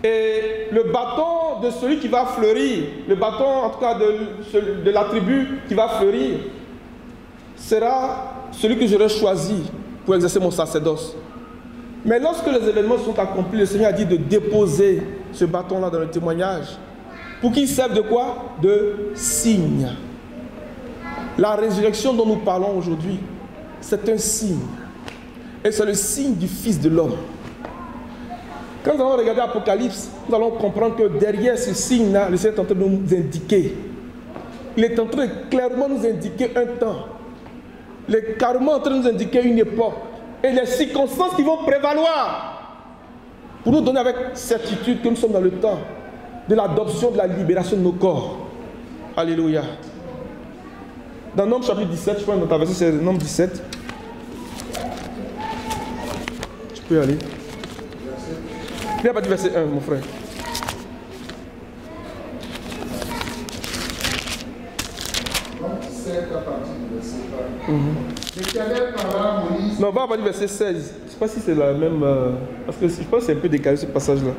Et le bâton de celui qui va fleurir, le bâton en tout cas de la tribu qui va fleurir, sera celui que j'aurai choisi pour exercer mon sacerdoce. Mais lorsque les événements sont accomplis, le Seigneur a dit de déposer ce bâton-là dans le témoignage. Pour qu'il serve de quoi? De signe. La résurrection dont nous parlons aujourd'hui, c'est un signe. Et c'est le signe du Fils de l'homme. Quand nous allons regarder l'Apocalypse, nous allons comprendre que derrière ce signe-là, le Seigneur est en train de nous indiquer. Il est en train de clairement nous indiquer un temps. Il est carrément en train de nous indiquer une époque. Et les circonstances qui vont prévaloir. Pour nous donner avec certitude que nous sommes dans le temps de l'adoption, de la libération de nos corps. Alléluia. Dans Nombre chapitre 17, je pense dans ta version c'est Nombre 17. Tu peux y aller. Il n'y a pas du verset 1, mon frère. Donc 17 à partir du verset 1. L'Éternel parla à Moïse. Non, on va à partir du verset 16. Je ne sais pas si c'est la même. Parce que je pense que c'est un peu décalé ce passage-là.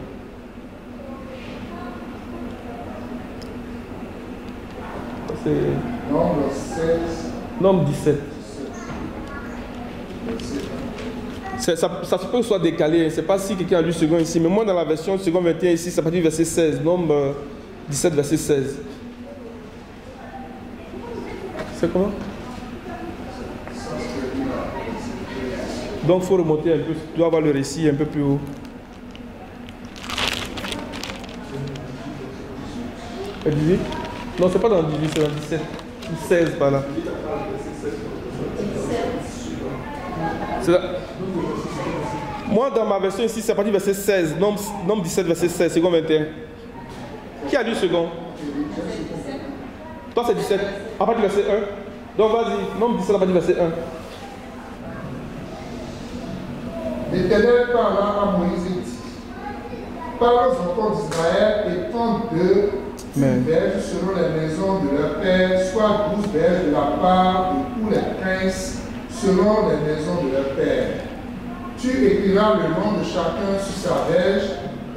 C'est. Nombre 16. Nombre 17. Ça se peut que ce soit décalé. Je ne sais pas si quelqu'un a lu second ici. Mais moi, dans la version second 21 ici, c'est à partir du verset 16. Nombre 17, verset 16. C'est comment? Donc il faut remonter un peu. Tu dois avoir le récit un peu plus haut. Le 18? Non, c'est pas dans le 18, c'est dans le 17. 16 par là. C'est là. Moi, dans ma version ici, c'est à partir du verset 16. Nombre 17, verset 16, second 21. Qui a lu second? Toi, c'est 17. À partir du verset 1. Donc, vas-y. Nombre 17, à partir du verset 1. L'Éternel parla à Moïse et dit, parle aux enfants d'Israël et tente d'eux une berge selon les maisons de leur père, soit 12 berges de la part de tous les princes selon les maisons de leur père. Tu écriras le nom de chacun sur sa berge,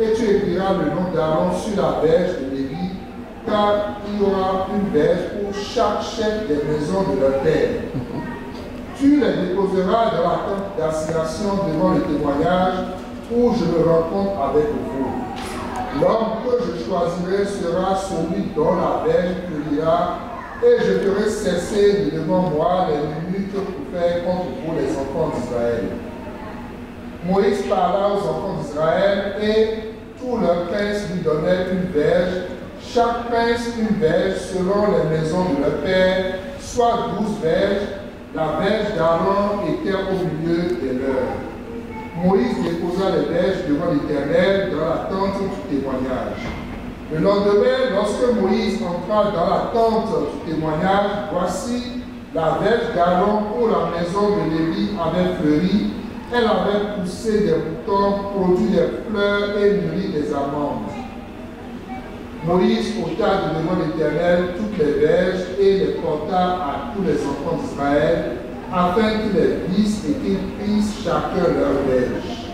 et tu écriras le nom d'Aaron sur la berge de Lévi, car il y aura une berge pour chaque chef des maisons de leur père. Tu les déposeras dans la tente d'assignation devant le témoignage, où je me rencontre avec vous. L'homme que je choisirai sera celui dont la berge cueillera, et je ferai cesser de devant moi les minutes pour faire contre vous les enfants d'Israël. Moïse parla aux enfants d'Israël, et tous leurs princes lui donnèrent une berge, chaque prince une berge selon les maisons de leur père, soit 12 berges. La berge d'Aaron était au milieu des leurs. Moïse déposa les berges devant l'Éternel dans la tente du témoignage. Le lendemain, lorsque Moïse entra dans la tente du témoignage, voici la berge d'Aaron où la maison de Lévi avait fleuri. Elle avait poussé des boutons, produit des fleurs et mûri des amandes. Moïse ôta de devant l'Éternel toutes les berges et les porta à tous les enfants d'Israël, afin qu'ils les vissent et qu'ils prissent chacun leur berge.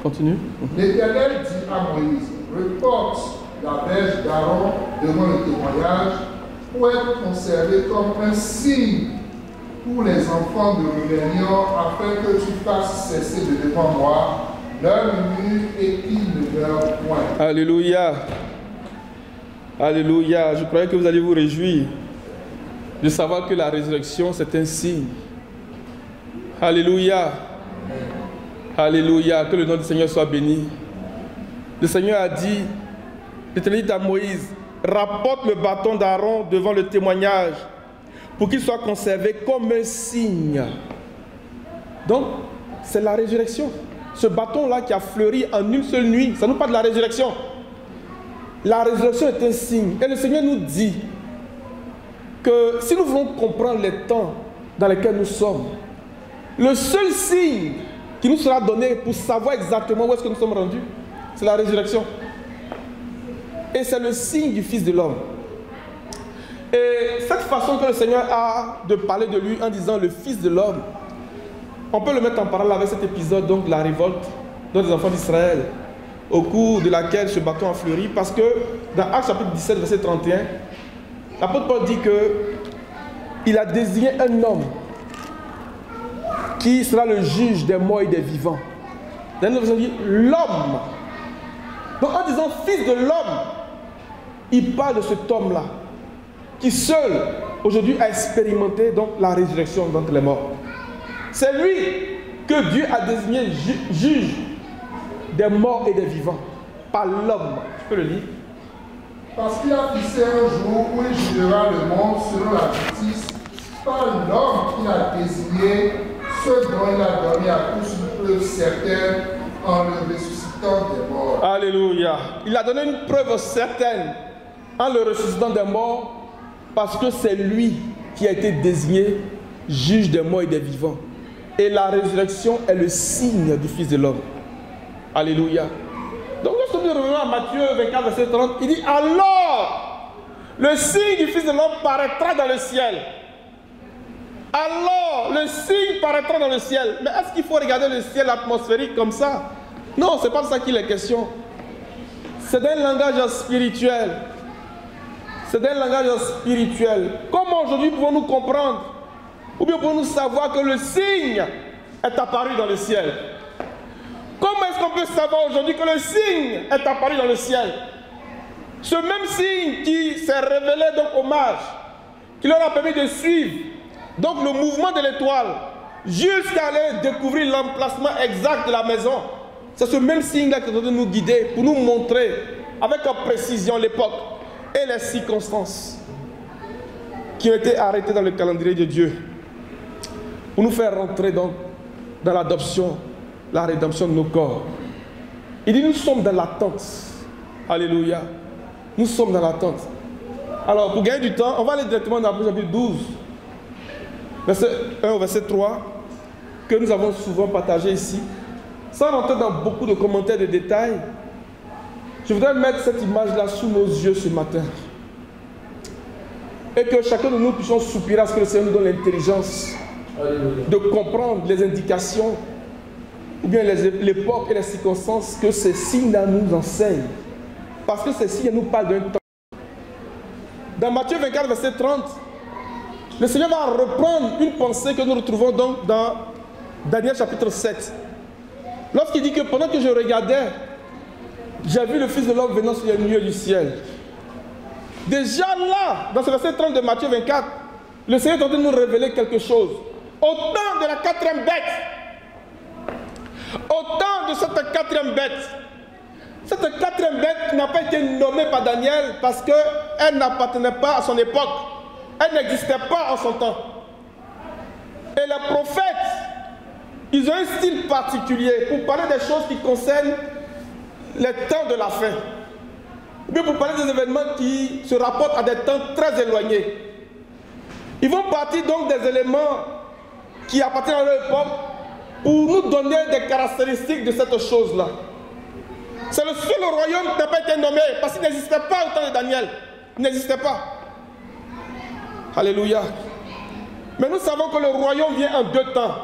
Continue. L'Éternel dit à Moïse, reporte la verge d'Aaron devant le témoignage pour être conservée comme un signe pour les enfants de rébellion, afin que tu fasses cesser de devant moi leur murmure et qu'ils ne meurent point. Alléluia. Alléluia. Je croyais que vous alliez vous réjouir de savoir que la résurrection, c'est un signe. Alléluia. Alléluia. Que le nom du Seigneur soit béni. Le Seigneur a dit, l'Éternel dit à Moïse, rapporte le bâton d'Aaron devant le témoignage pour qu'il soit conservé comme un signe. Donc, c'est la résurrection. Ce bâton-là qui a fleuri en une seule nuit, ça nous parle de la résurrection. La résurrection est un signe. Et le Seigneur nous dit que si nous voulons comprendre les temps dans lesquels nous sommes, le seul signe qui nous sera donné pour savoir exactement où est-ce que nous sommes rendus, c'est la résurrection. Et c'est le signe du Fils de l'homme. Et cette façon que le Seigneur a de parler de lui en disant le Fils de l'homme, on peut le mettre en parallèle avec cet épisode, donc la révolte des enfants d'Israël, au cours de laquelle ce bâton a fleuri, parce que dans Actes chapitre 17, verset 31, l'apôtre Paul dit qu'il a désigné un homme qui sera le juge des morts et des vivants. Dans une version dit l'homme. Donc en disant Fils de l'homme, il parle de cet homme-là, qui seul aujourd'hui a expérimenté donc la résurrection d'entre les morts. C'est lui que Dieu a désigné juge des morts et des vivants, par l'homme. Je peux le lire. Parce qu'il a fixé un jour où il jugera le monde selon la justice par l'homme qu'il a désigné, ce dont il a donné à tous une preuve certaine en le ressuscitant des morts. Alléluia. Il a donné une preuve certaine en le ressuscitant des morts, parce que c'est lui qui a été désigné juge des morts et des vivants. Et la résurrection est le signe du Fils de l'homme. Alléluia. Donc lorsque nous revenons à Matthieu 24, verset 30, il dit alors le signe du Fils de l'homme paraîtra dans le ciel. Alors le signe paraîtra dans le ciel. Mais est-ce qu'il faut regarder le ciel atmosphérique comme ça? Non, ce n'est pas de ça qu'il est question. C'est d'un langage spirituel. C'est d'un langage spirituel. Comment aujourd'hui pouvons-nous comprendre, ou bien pouvons-nous savoir que le signe est apparu dans le ciel? Comment est-ce qu'on peut savoir aujourd'hui que le signe est apparu dans le ciel? Ce même signe qui s'est révélé donc aux mages, qui leur a permis de suivre donc le mouvement de l'étoile jusqu'à aller découvrir l'emplacement exact de la maison. C'est ce même signe-là qui est en train de nous guider pour nous montrer avec précision l'époque et les circonstances qui ont été arrêtées dans le calendrier de Dieu pour nous faire rentrer donc dans l'adoption, la rédemption de nos corps. Il dit nous sommes dans l'attente. Alléluia. Nous sommes dans l'attente. Alors pour gagner du temps, on va aller directement dans le chapitre 12, verset 1 au verset 3, que nous avons souvent partagé ici. Sans rentrer dans beaucoup de commentaires de détails, je voudrais mettre cette image-là sous nos yeux ce matin. Et que chacun de nous puissions soupirer à ce que le Seigneur nous donne l'intelligence de comprendre les indications ou bien l'époque et les circonstances que ces signes-là nous enseignent. Parce que ces signes nous parlent d'un temps. Dans Matthieu 24, verset 30, le Seigneur va reprendre une pensée que nous retrouvons donc dans Daniel chapitre 7. Lorsqu'il dit que pendant que je regardais, j'ai vu le Fils de l'homme venant sur les nuées du ciel. Déjà là, dans ce verset 30 de Matthieu 24, le Seigneur est en train de nous révéler quelque chose. Au temps de la quatrième bête, cette quatrième bête n'a pas été nommée par Daniel parce qu'elle n'appartenait pas à son époque. Elle n'existait pas en son temps. Et les prophètes, ils ont un style particulier pour parler des choses qui concernent les temps de la fin. Ou bien pour parler des événements qui se rapportent à des temps très éloignés. Ils vont partir donc des éléments qui appartiennent à leur époque pour nous donner des caractéristiques de cette chose-là. C'est le seul royaume qui n'a pas été nommé parce qu'il n'existait pas au temps de Daniel. Il n'existait pas. Alléluia. Mais nous savons que le royaume vient en deux temps.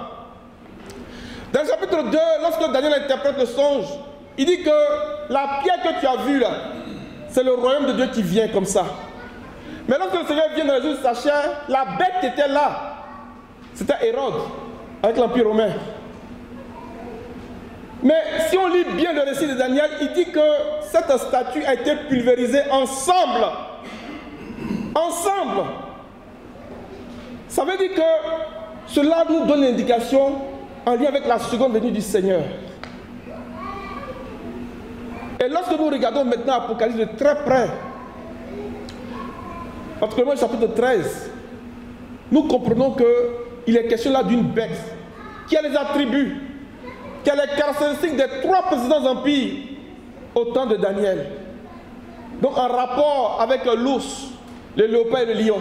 Dans le chapitre 2, lorsque Daniel interprète le songe, il dit que la pierre que tu as vue là, c'est le royaume de Dieu qui vient comme ça. Mais lorsque le Seigneur vient dans les jours de sa chair, la bête qui était là, c'était Hérode, avec l'Empire romain. Mais si on lit bien le récit de Daniel, il dit que cette statue a été pulvérisée ensemble. Ensemble. Ça veut dire que cela nous donne l'indication en lien avec la seconde venue du Seigneur. Et lorsque nous regardons maintenant Apocalypse de très près, particulièrement le chapitre 13, nous comprenons qu'il est question là d'une bête qui a les attributs, qui a les caractéristiques des 3 précédents empires au temps de Daniel. Donc en rapport avec l'ours, le léopard et le lion.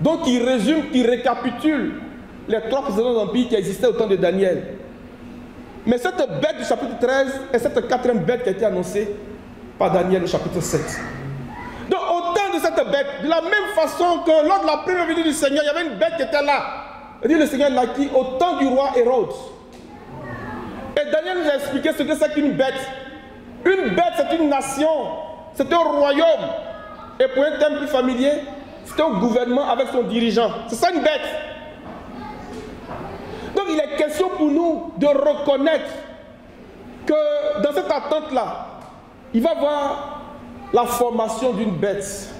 Donc il résume, il récapitule les 3 précédents empires qui existaient au temps de Daniel. Mais cette bête du chapitre 13 est cette 4e bête qui a été annoncée par Daniel au chapitre 7. Donc au temps de cette bête, de la même façon que lors de la première venue du Seigneur, il y avait une bête qui était là. Il dit le Seigneur l'a acquis au temps du roi Hérode. Et Daniel nous a expliqué ce que c'est qu'une bête. Une bête, c'est une nation, c'est un royaume. Et pour un thème plus familier, c'est un gouvernement avec son dirigeant. C'est ça une bête. Donc il est question pour nous de reconnaître que dans cette attente-là, il va y avoir la formation d'une bête,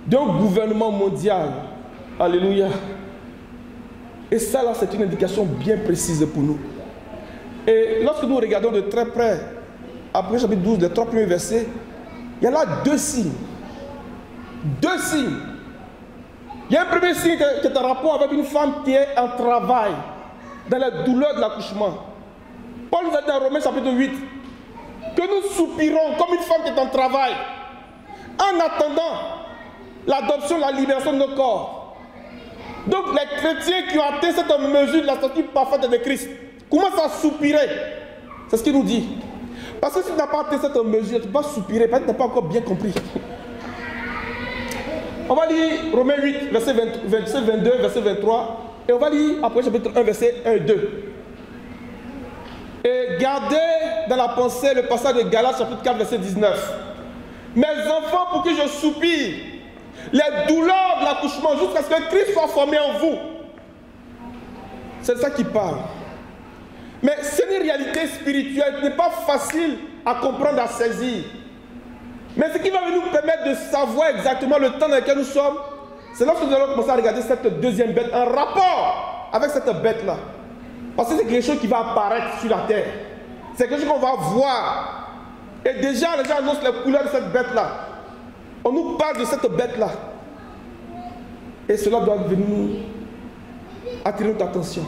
d'un gouvernement mondial. Alléluia. Et ça là, c'est une indication bien précise pour nous. Et lorsque nous regardons de très près, après chapitre 12, les 3 premiers versets, il y a là 2 signes. 2 signes. Il y a un premier signe qui est en rapport avec une femme qui est en travail, dans la douleur de l'accouchement. Paul nous a dit dans Romains chapitre 8, que nous soupirons comme une femme qui est en travail, en attendant l'adoption, la libération de nos corps. Donc les chrétiens qui ont atteint cette mesure de la statue parfaite de Christ commencent à soupirer. C'est ce qu'il nous dit. Parce que si tu n'as pas atteint cette mesure, tu ne peux pas soupirer, parce que tu n'as pas encore bien compris. On va lire Romains 8, verset 22, verset 23. Et on va lire après chapitre 1, verset 1 et 2. Et gardez dans la pensée le passage de Galates chapitre 4, verset 19. Mes enfants, pour qui je soupire, les douleurs de l'accouchement, jusqu'à ce que Christ soit formé en vous. C'est ça qui parle. Mais c'est une réalité spirituelle qui n'est pas facile à comprendre, à saisir. Mais ce qui va nous permettre de savoir exactement le temps dans lequel nous sommes, c'est lorsque nous allons commencer à regarder cette deuxième bête en rapport avec cette bête-là. Parce que c'est quelque chose qui va apparaître sur la terre. C'est quelque chose qu'on va voir. Et déjà, les gens annoncent les couleurs de cette bête-là. On nous parle de cette bête-là. Et cela doit venir attirer notre attention.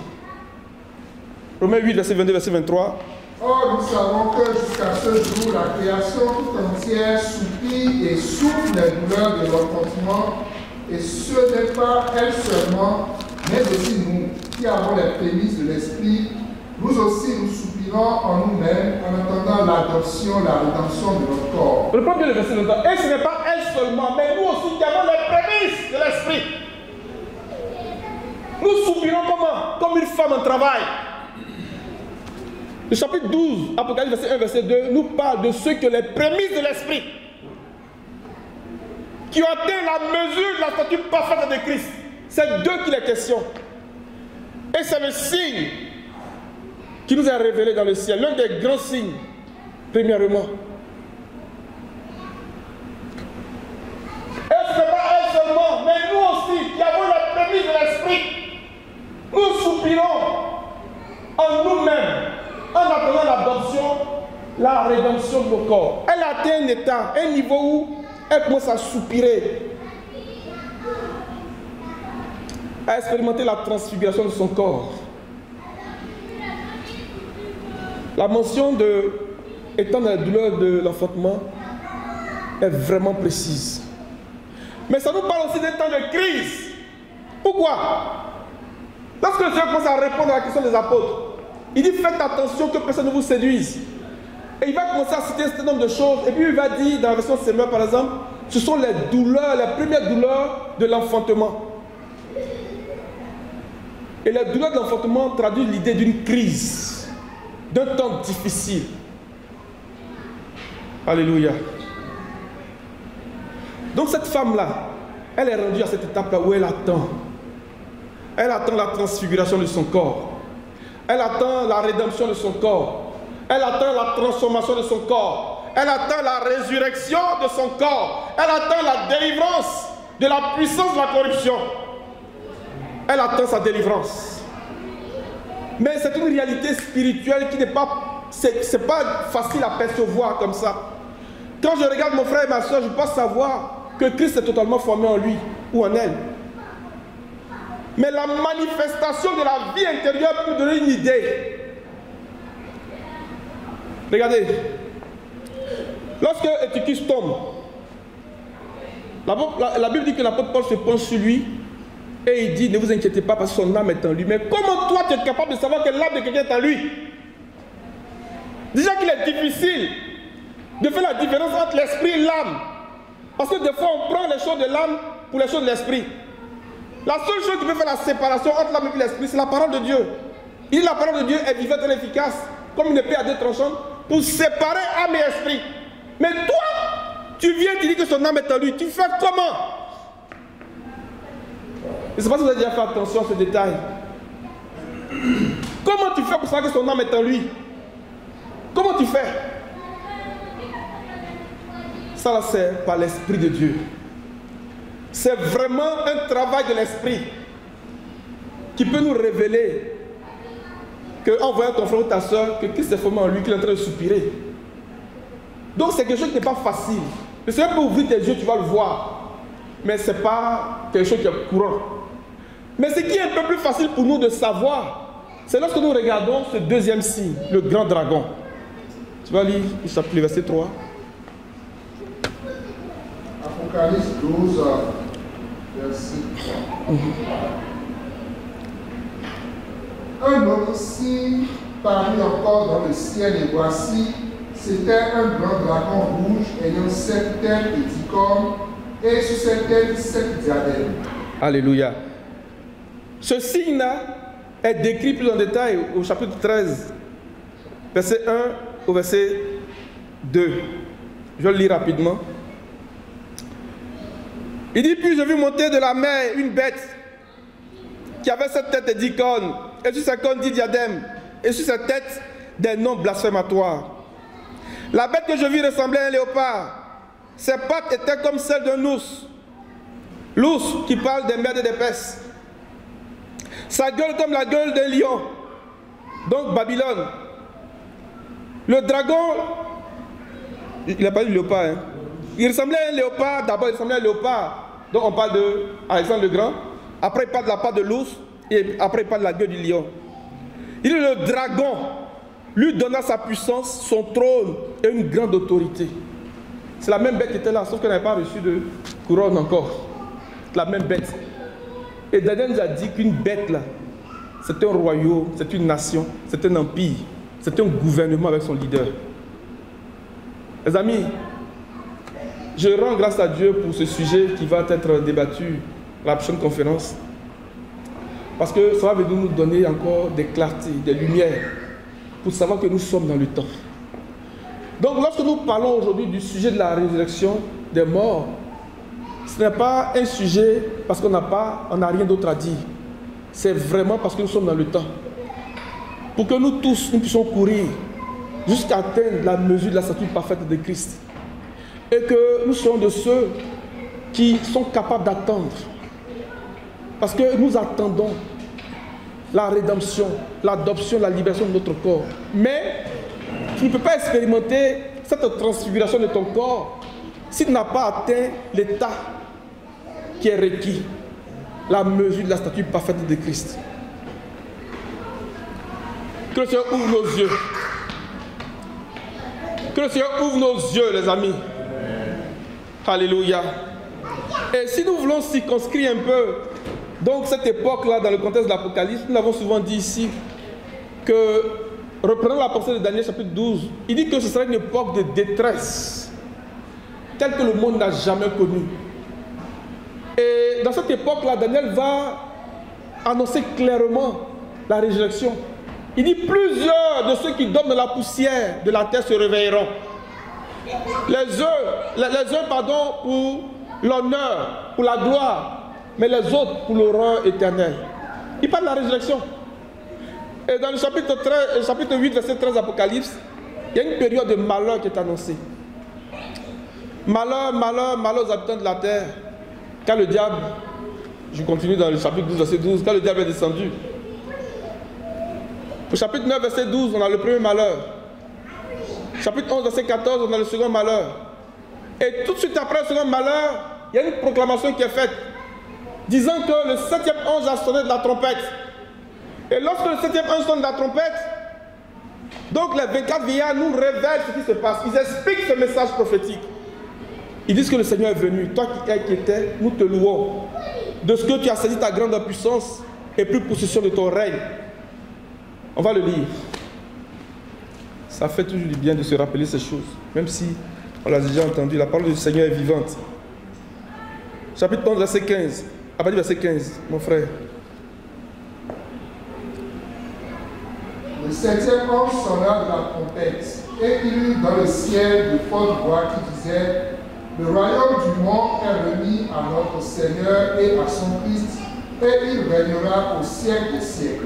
Romains 8, verset 22, verset 23. Or, nous savons que jusqu'à ce jour, la création tout entière soupire et souffre les douleurs de l'enfantement. Et ce n'est pas elle seulement, mais aussi nous, qui avons les prémices de l'Esprit. Nous aussi, nous soupirons en nous-mêmes en attendant l'adoption, la rédemption de notre corps. Reprends bien le verset 23. Et ce n'est pas elle seulement, mais nous aussi qui avons les prémices de l'Esprit. Nous soupirons comment? Comme une femme en travail. Le chapitre 12, Apocalypse verset 1, verset 2, nous parle de ceux qui ont les prémices de l'Esprit, qui ont atteint la mesure de la statue parfaite de Christ. C'est d'eux qu'il est question. Et c'est le signe qui nous est révélé dans le ciel, l'un des grands signes, premièrement. Et ce n'est pas elle seulement, mais nous aussi, qui avons la prémisse de l'Esprit, nous soupirons en nous-mêmes, en attendant l'adoption, la rédemption de nos corps. Elle a atteint un état, un niveau où elle commence à soupirer, à expérimenter la transfiguration de son corps. La mention de étant dans la douleur de l'enfantement est vraiment précise. Mais ça nous parle aussi d'un temps de crise. Pourquoi? Lorsque le Seigneur commence à répondre à la question des apôtres, il dit faites attention que personne ne vous séduise. Et il va commencer à citer un certain nombre de choses. Et puis il va dire dans la version Semeur par exemple, ce sont les douleurs, les premières douleurs de l'enfantement. Et les douleurs de l'enfantement traduisent l'idée d'une crise, d'un temps difficile. Alléluia. Donc cette femme-là, elle est rendue à cette étape-là où elle attend. Elle attend la transfiguration de son corps. Elle attend la rédemption de son corps. Elle attend la transformation de son corps. Elle attend la résurrection de son corps. Elle attend la délivrance de la puissance de la corruption. Elle attend sa délivrance. Mais c'est une réalité spirituelle qui n'est pas... C'est pas facile à percevoir comme ça. Quand je regarde mon frère et ma soeur, je peux savoir que Christ est totalement formé en lui ou en elle. Mais la manifestation de la vie intérieure peut donner une idée. Regardez. Lorsque Eutychus tombe, la Bible dit que l'apôtre Paul se penche sur lui et il dit, ne vous inquiétez pas parce que son âme est en lui. Mais comment toi tu es capable de savoir que l'âme de quelqu'un est en lui? Déjà qu'il est difficile de faire la différence entre l'esprit et l'âme. Parce que des fois on prend les choses de l'âme pour les choses de l'esprit. La seule chose qui peut faire la séparation entre l'âme et l'esprit, c'est la parole de Dieu. Il dit la parole de Dieu est vivante et efficace, comme une épée à deux tranchants, pour séparer âme et esprit. Mais toi, tu viens, tu dis que son âme est en lui. Tu fais comment? Je ne sais pas si vous avez déjà fait attention à ce détail. Comment tu fais pour savoir que son âme est en lui? Comment tu fais? Ça, là, c'est par l'Esprit de Dieu. C'est vraiment un travail de l'Esprit qui peut nous révéler qu'en voyant ton frère ou ta soeur, que Christ est formé en lui, qu'il est en train de soupirer. Donc c'est quelque chose qui n'est pas facile. Le Seigneur peut ouvrir tes yeux, tu vas le voir. Mais ce n'est pas quelque chose qui est courant. Mais ce qui est un peu plus facile pour nous de savoir, c'est lorsque nous regardons ce deuxième signe, le grand dragon. Tu vas lire le verset 3. Apocalypse 12, verset 3. Un autre signe parut encore dans le ciel, et voici, c'était un grand dragon rouge ayant 7 têtes et 10 cornes, et sur cette tête 7 diadèmes. Alléluia. Ce signe-là est décrit plus en détail au chapitre 13, verset 1 au verset 2. Je le lis rapidement. Il dit, puis je vis monter de la mer une bête qui avait 7 têtes et 10 cornes, et sur ses cornes 10 diadèmes, et sur ses têtes des noms blasphématoires. La bête que je vis ressemblait à un léopard. Ses pattes étaient comme celles d'un ours. L'ours qui parle des merdes d'épaisse. Sa gueule comme la gueule d'un lion. Donc Babylone. Le dragon, il n'a pas dit léopard, hein. Il ressemblait à un léopard, d'abord il ressemblait à un léopard. Donc on parle de Alexandre le Grand. Après il parle de la patte de l'ours. Et après il parle de la gueule du lion. Il est le dragon. Lui donna sa puissance, son trône et une grande autorité. C'est la même bête qui était là, sauf qu'elle n'avait pas reçu de couronne encore. La même bête. Et Daniel nous a dit qu'une bête là, c'est un royaume, c'est une nation, c'est un empire, c'est un gouvernement avec son leader. Les amis, je rends grâce à Dieu pour ce sujet qui va être débattu à la prochaine conférence. Parce que ça va venir nous donner encore des clartés, des lumières, pour savoir que nous sommes dans le temps. Donc lorsque nous parlons aujourd'hui du sujet de la résurrection des morts, ce n'est pas un sujet parce qu'on n'a rien d'autre à dire. C'est vraiment parce que nous sommes dans le temps. Pour que nous tous, nous puissions courir jusqu'à atteindre la mesure de la stature parfaite de Christ. Et que nous soyons de ceux qui sont capables d'attendre. Parce que nous attendons la rédemption, l'adoption, la libération de notre corps. Mais tu ne peux pas expérimenter cette transfiguration de ton corps si tu n'as pas atteint l'état qui est requis, la mesure de la stature parfaite de Christ. Que le Seigneur ouvre nos yeux. Que le Seigneur ouvre nos yeux, les amis. Alléluia. Et si nous voulons circonscrire un peu donc cette époque-là dans le contexte de l'Apocalypse, nous l'avons souvent dit ici, que, reprenons la pensée de Daniel chapitre 12, il dit que ce sera une époque de détresse, telle que le monde n'a jamais connue. Et dans cette époque-là, Daniel va annoncer clairement la résurrection. Il dit, plusieurs de ceux qui dorment dans la poussière de la terre se réveilleront. Les uns pour l'honneur, pour la gloire, mais les autres pour le rang éternel. Il parle de la résurrection. Et dans le chapitre 8, verset 13 Apocalypse, il y a une période de malheur qui est annoncée. Malheur, malheur, malheur aux habitants de la terre. Quand le diable, je continue dans le chapitre 12, verset 12, quand le diable est descendu. Au chapitre 9, verset 12, on a le premier malheur. Chapitre 11, verset 14, on a le second malheur. Et tout de suite après le second malheur, il y a une proclamation qui est faite, disant que le 7e ange a sonné de la trompette. Et lorsque le 7e ange sonne de la trompette, donc les 24 vieillards nous révèlent ce qui se passe. Ils expliquent ce message prophétique. Ils disent que le Seigneur est venu. Toi qui inquiétais, nous te louons de ce que tu as saisi ta grande puissance et pris possession de ton règne. On va le lire. Ça fait toujours du bien de se rappeler ces choses, même si on l'a déjà entendu. La parole du Seigneur est vivante. Chapitre 11, verset 15. À partir du verset 15, mon frère. Le 7e ange sonna de la trompette, et il eut dans le ciel de fortes voix qui disaient: le royaume du monde est remis à notre Seigneur et à son Christ, et il régnera au siècle des siècles.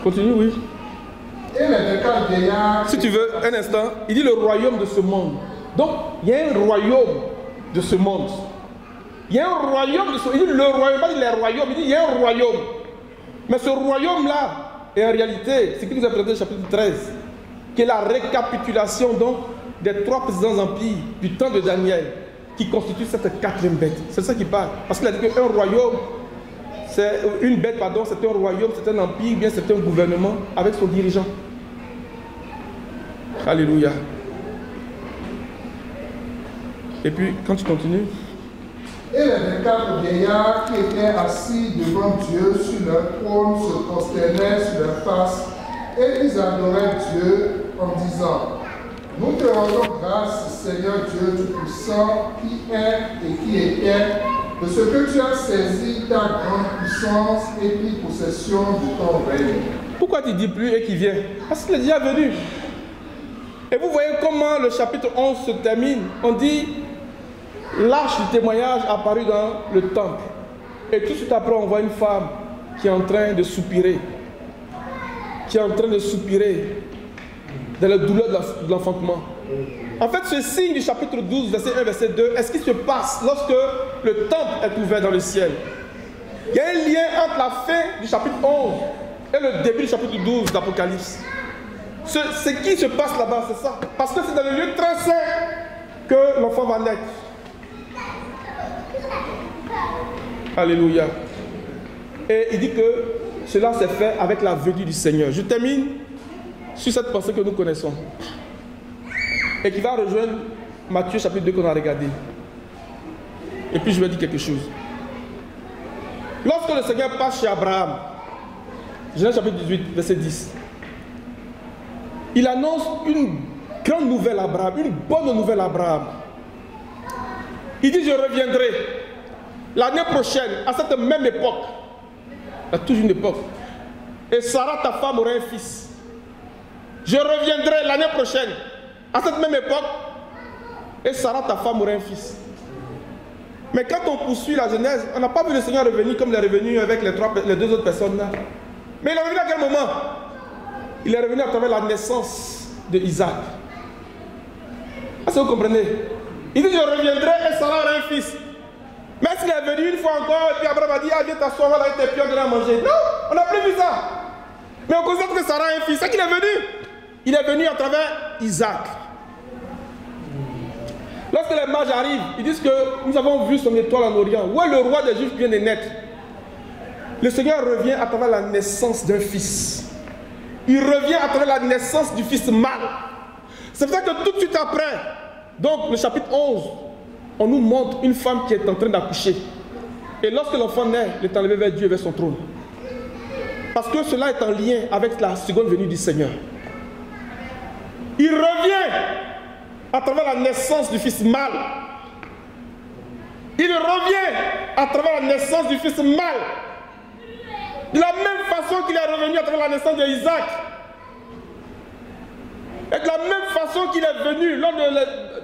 Continue, oui. Et les 24 vieillards... Si tu veux, un instant, il dit le royaume de ce monde. Donc, il y a un royaume de ce monde. Il y a un royaume de ce monde. Il dit le royaume, pas les royaumes, il dit il y a un royaume. Mais ce royaume-là, est en réalité, ce qui nous a présenté au chapitre 13, qui est la récapitulation donc des 3 précédents empires du temps de Daniel, qui constituent cette 4e bête. C'est ça qui parle. Parce qu'il a dit qu'un royaume, c'est une bête, pardon, c'est un royaume, c'est un empire, bien c'est un gouvernement avec son dirigeant. Alléluia. Et puis, quand tu continues. Et les 24 vieillards qui étaient assis devant Dieu sur leur trône se consternaient sur leur face, et ils adoraient Dieu en disant: nous te rendons grâce, Seigneur Dieu Tout-Puissant, qui est et qui était, de ce que tu as saisi ta grande puissance et pris possession de ton règne. Pourquoi tu ne dis plus et qui vient? Parce qu'il est déjà venu. Et vous voyez comment le chapitre 11 se termine. On dit: l'arche du témoignage apparut dans le temple. Et tout de suite après, on voit une femme qui est en train de soupirer. Qui est en train de soupirer dans la douleur de l'enfantement. En fait, ce signe du chapitre 12, verset 1, verset 2, est ce qui se passe lorsque le temple est ouvert dans le ciel. Il y a un lien entre la fin du chapitre 11 et le début du chapitre 12 d'Apocalypse. Ce qui se passe là-bas, c'est ça. Parce que c'est dans le lieu très saint que l'enfant va naître. Alléluia. Et il dit que cela s'est fait avec la venue du Seigneur. Je termine sur cette pensée que nous connaissons et qui va rejoindre Matthieu chapitre 2 qu'on a regardé. Et puis je vais dire quelque chose. Lorsque le Seigneur passe chez Abraham, Genèse chapitre 18, verset 10, il annonce une grande nouvelle à Abraham, une bonne nouvelle à Abraham. Il dit: je reviendrai l'année prochaine, à cette même époque. Il y a toujours une époque. Et Sarah, ta femme, aura un fils. Je reviendrai l'année prochaine, à cette même époque. Et Sarah, ta femme, aura un fils. Mais quand on poursuit la Genèse, on n'a pas vu le Seigneur revenir comme il est revenu avec les 2 autres personnes là. Mais il est revenu à quel moment? Il est revenu à travers la naissance de Isaac. Est-ce que vous comprenez? Il dit: je reviendrai et Sarah aura un fils. Mais est-ce qu'il est venu une fois encore et puis Abraham a dit: ah, viens t'asseoir, on va avec tes pions, on va manger? Non, on n'a plus vu ça. Mais on constate que Sarah a un fils. C'est qu'il est venu. Il est venu à travers Isaac. Lorsque les mages arrivent, ils disent que nous avons vu son étoile en Orient. Où est le roi des Juifs qui vient de naître? Le Seigneur revient à travers la naissance d'un fils. Il revient à travers la naissance du fils mâle. C'est pour ça que tout de suite après, donc le chapitre 11, on nous montre une femme qui est en train d'accoucher. Et lorsque l'enfant naît, il est enlevé vers Dieu, vers son trône. Parce que cela est en lien avec la seconde venue du Seigneur. Il revient à travers la naissance du fils mâle. Il revient à travers la naissance du fils mâle. De la même façon qu'il est revenu à travers la naissance d'Isaac. Et de la même façon qu'il est venu lors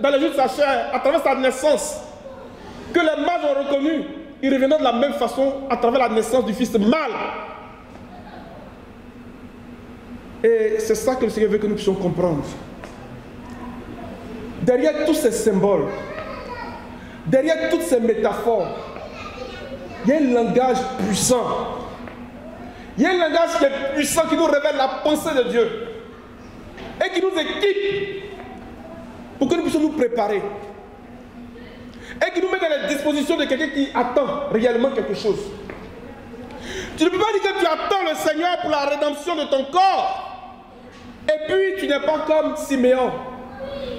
dans les jours de sa chair, à travers sa naissance, que les mages ont reconnu, il reviendra de la même façon à travers la naissance du Fils mâle. Et c'est ça que le Seigneur veut que nous puissions comprendre. Derrière tous ces symboles, derrière toutes ces métaphores, il y a un langage puissant. Il y a un langage qui est puissant, qui nous révèle la pensée de Dieu. Et qui nous équipe pour que nous puissions nous préparer. Et qui nous met dans la disposition de quelqu'un qui attend réellement quelque chose. Tu ne peux pas dire que tu attends le Seigneur pour la rédemption de ton corps. Et puis tu n'es pas comme Siméon.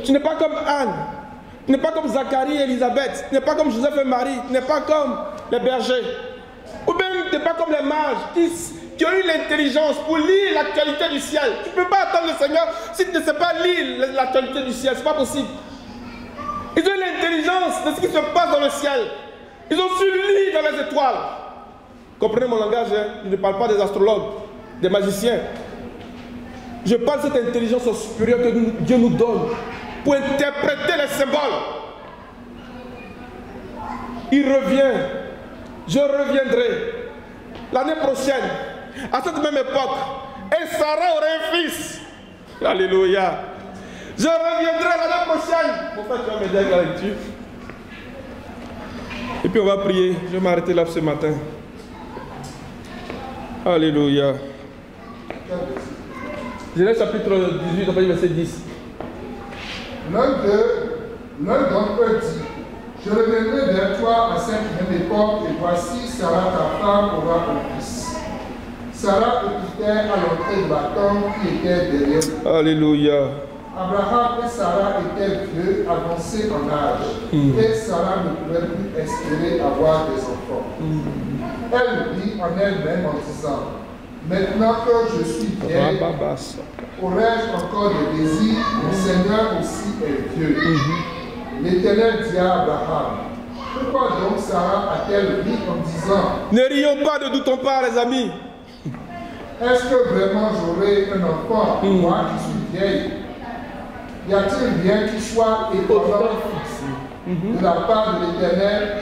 Tu n'es pas comme Anne. Tu n'es pas comme Zacharie et Élisabeth. Tu n'es pas comme Joseph et Marie. Tu n'es pas comme les bergers. Ou même tu n'es pas comme les mages qui ont eu l'intelligence pour lire l'actualité du ciel. Tu ne peux pas attendre le Seigneur si tu ne sais pas lire l'actualité du ciel. Ce n'est pas possible. Ils ont eu l'intelligence de ce qui se passe dans le ciel. Ils ont su lire dans les étoiles. Comprenez mon langage, hein? Je ne parle pas des astrologues, des magiciens. Je parle de cette intelligence supérieure que Dieu nous donne pour interpréter les symboles. Il revient. Je reviendrai l'année prochaine, à cette même époque, et Sarah aurait un fils. Alléluia. Je reviendrai l'année prochaine. Mon frère, tu vas m'aider avec la lecture. Et puis on va prier. Je vais m'arrêter là ce matin. Alléluia. Genèse chapitre 18, verset 10. L'un d'entre eux dit, je reviendrai vers toi à cette même époque, et voici, Sarah ta femme aura un fils. Sarah écoutait à l'entrée de la tombe qui était derrière lui. Alléluia. Abraham et Sarah étaient vieux, avancés en âge, et Sarah ne pouvait plus espérer avoir des enfants. Elle dit en elle-même en disant, maintenant que je suis vieille, aurais-je encore des désirs? Mon Seigneur aussi est vieux. L'Éternel dit à Abraham, pourquoi donc Sarah a-t-elle ri en disant, ne rions pas, ne doutons pas, les amis. est-ce que vraiment j'aurai un enfant, moi qui suis vieille? Y a-t-il rien qui soit étonnant de la part de l'Éternel?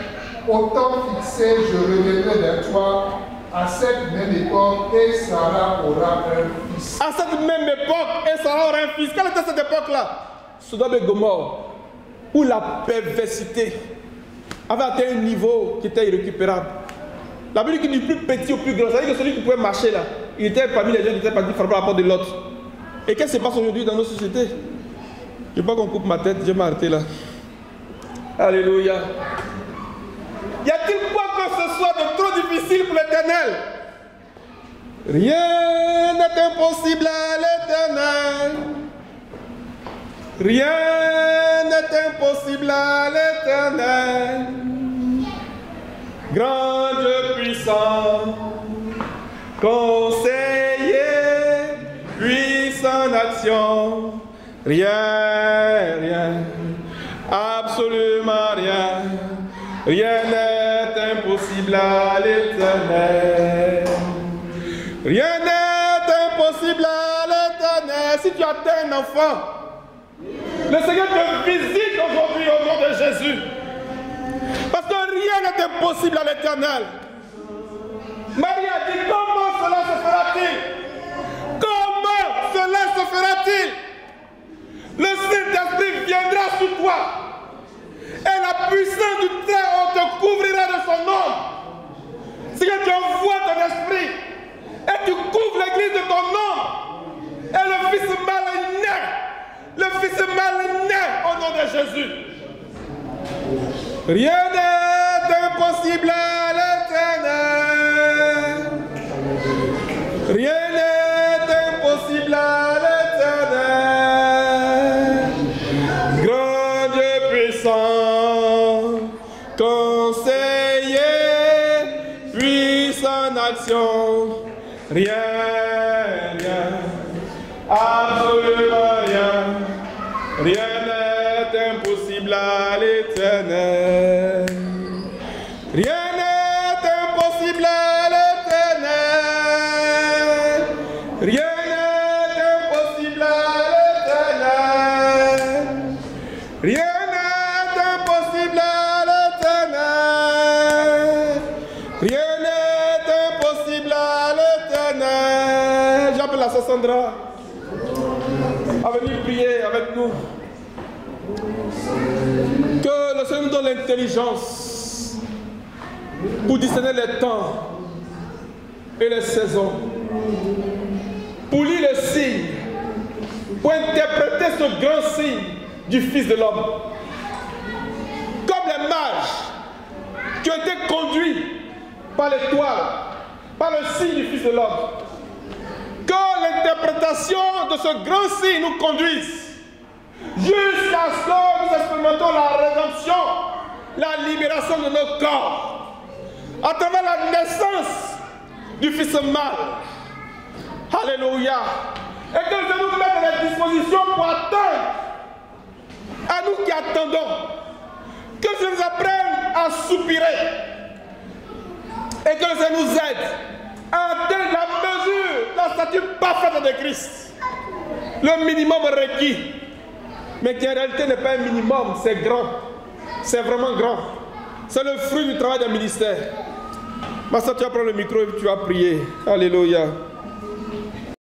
Autant fixé, je reviendrai vers toi à cette même époque et Sarah aura un fils. À cette même époque, et Sarah aura un fils. Quelle était cette époque-là? Sodome et Gomorrhe, où la perversité avait atteint un niveau qui était irrécupérable. La Bible dit du plus petit au plus grand, c'est-à-dire que celui qui pouvait marcher là, il était parmi les gens qui étaient partis frapper à la porte de l'autre. Et qu'est-ce qui se passe aujourd'hui dans nos sociétés? Je ne veux pas qu'on coupe ma tête, je vais m'arrêter là. Alléluia. Y a-t-il quoi que ce soit de trop difficile pour l'Éternel? Rien n'est impossible à l'Éternel. Rien n'est impossible à l'Éternel. Grand Dieu puissant, conseiller, puissant action. Rien, absolument rien. Rien n'est impossible à l'Éternel. Rien n'est impossible à l'Éternel. Si tu attends un enfant, le Seigneur te visite aujourd'hui au nom de Jésus. Parce que rien n'est impossible à l'Éternel. Marie a dit, comment cela se fera-t-il? Comment cela se fera-t-il? Le Saint-Esprit viendra sur toi. Et la puissance du Très-Haut te couvrira de son nom. C'est que tu envoies ton esprit. Et tu couvres l'église de ton nom. Et le Fils mâle naît. Le Fils mâle naît au nom de Jésus. Rien n'est impossible à l'Éternel. Rien n'est impossible à l'Éternel. Grand Dieu puissant, conseiller, puissant action. Rien, absolument rien. Rien n'est impossible à l'Éternel. Rien n'est impossible à l'Éternel. Rien n'est impossible à l'Éternel. Rien Sandra à venir prier avec nous. Que le Seigneur nous donne l'intelligence pour discerner les temps et les saisons, pour lire les signes, pour interpréter ce grand signe du Fils de l'homme. Comme les mages qui ont été conduits par l'étoile, par le signe du Fils de l'homme. Que l'interprétation de ce grand signe nous conduise jusqu'à ce que nous expérimentons la rédemption, la libération de nos corps, à travers la naissance du Fils mâle. Alléluia. Et que nous nous mettre à la disposition pour attendre, à nous qui attendons, que je nous apprenne à soupirer et que ça nous aide à atteindre la mesure, la stature parfaite de Christ. Le minimum requis, mais qui en réalité n'est pas un minimum, c'est grand, c'est vraiment grand. C'est le fruit du travail d'un ministère. Ma soeur, tu vas prendre le micro et tu vas prier. Alléluia.